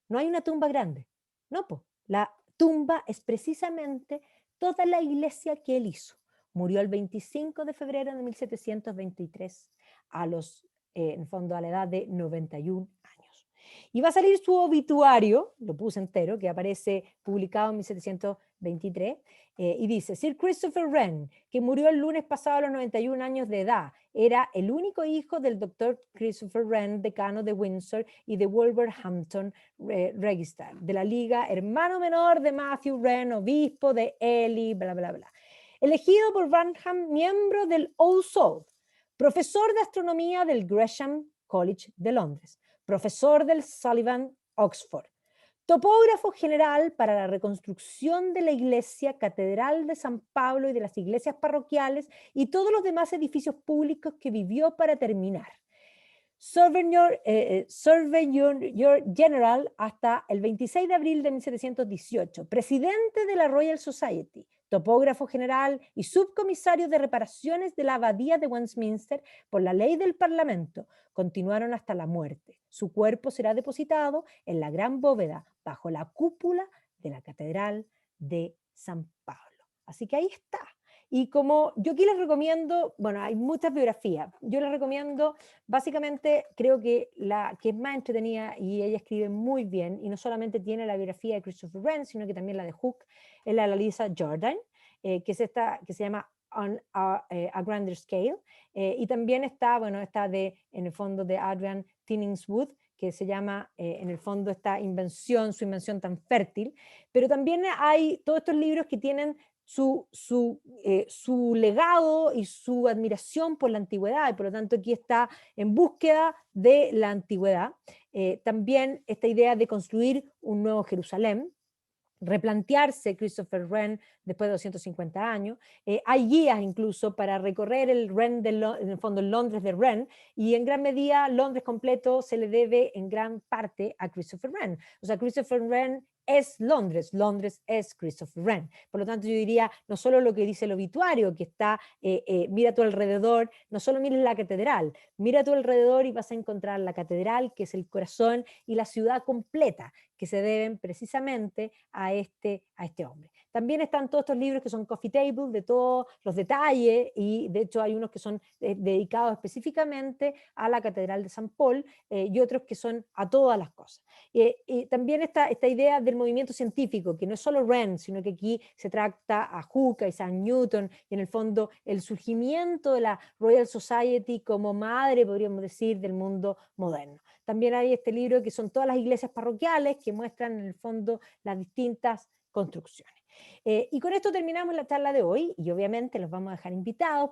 No hay una tumba grande, no, po. La tumba es precisamente toda la iglesia que él hizo. Murió el 25 de febrero de 1723 en el fondo a la edad de 91 años. Y va a salir su obituario, lo puse entero, que aparece publicado en 1723, y dice: Sir Christopher Wren, que murió el lunes pasado a los 91 años de edad, era el único hijo del doctor Christopher Wren, decano de Windsor y de Wolverhampton Register, de la Liga, hermano menor de Matthew Wren, obispo de Ely, bla, bla, bla. Elegido por Branham, miembro del All Souls, profesor de astronomía del Gresham College de Londres, profesor del Sullivan, Oxford, topógrafo general para la reconstrucción de la iglesia, catedral de San Pablo y de las iglesias parroquiales y todos los demás edificios públicos que vivió para terminar. Surveyor General hasta el 26 de abril de 1718, presidente de la Royal Society, topógrafo general y subcomisario de reparaciones de la Abadía de Westminster por la ley del Parlamento, continuaron hasta la muerte. Su cuerpo será depositado en la gran bóveda bajo la cúpula de la Catedral de San Pablo. Así que ahí está. Y como yo aquí les recomiendo, bueno, hay muchas biografías, yo les recomiendo, básicamente creo que la que es más entretenida, y ella escribe muy bien, y no solamente tiene la biografía de Christopher Wren, sino que también la de Hooke, es la de Lisa Jordan, que es esta, que se llama On a Grander Scale, y también está, bueno, está en el fondo de Adrian Tinningswood, que se llama, en el fondo, esta invención, su invención tan fértil, pero también hay todos estos libros que tienen su legado y su admiración por la antigüedad, y por lo tanto aquí está en búsqueda de la antigüedad. También esta idea de construir un nuevo Jerusalén, replantearse Christopher Wren después de 250 años. Hay guías incluso para recorrer el Wren en el fondo el Londres de Wren, y en gran medida Londres completo se le debe en gran parte a Christopher Wren. O sea, Christopher Wren es Londres, Londres es Christopher Wren. Por lo tanto, yo diría, no solo lo que dice el obituario, que está, mira a tu alrededor, no solo mires la catedral, mira a tu alrededor y vas a encontrar la catedral, que es el corazón, y la ciudad completa, que se deben precisamente a este hombre. También están todos estos libros que son coffee table, de todos los detalles, y de hecho hay unos que son dedicados específicamente a la Catedral de San Paul, y otros que son a todas las cosas. Y también esta idea del movimiento científico, que no es solo Wren, sino que aquí se trata a Hooke, a Isaac Newton, y en el fondo el surgimiento de la Royal Society como madre, podríamos decir, del mundo moderno. También hay este libro que son todas las iglesias parroquiales que muestran en el fondo las distintas construcciones. Y con esto terminamos la charla de hoy, y obviamente los vamos a dejar invitados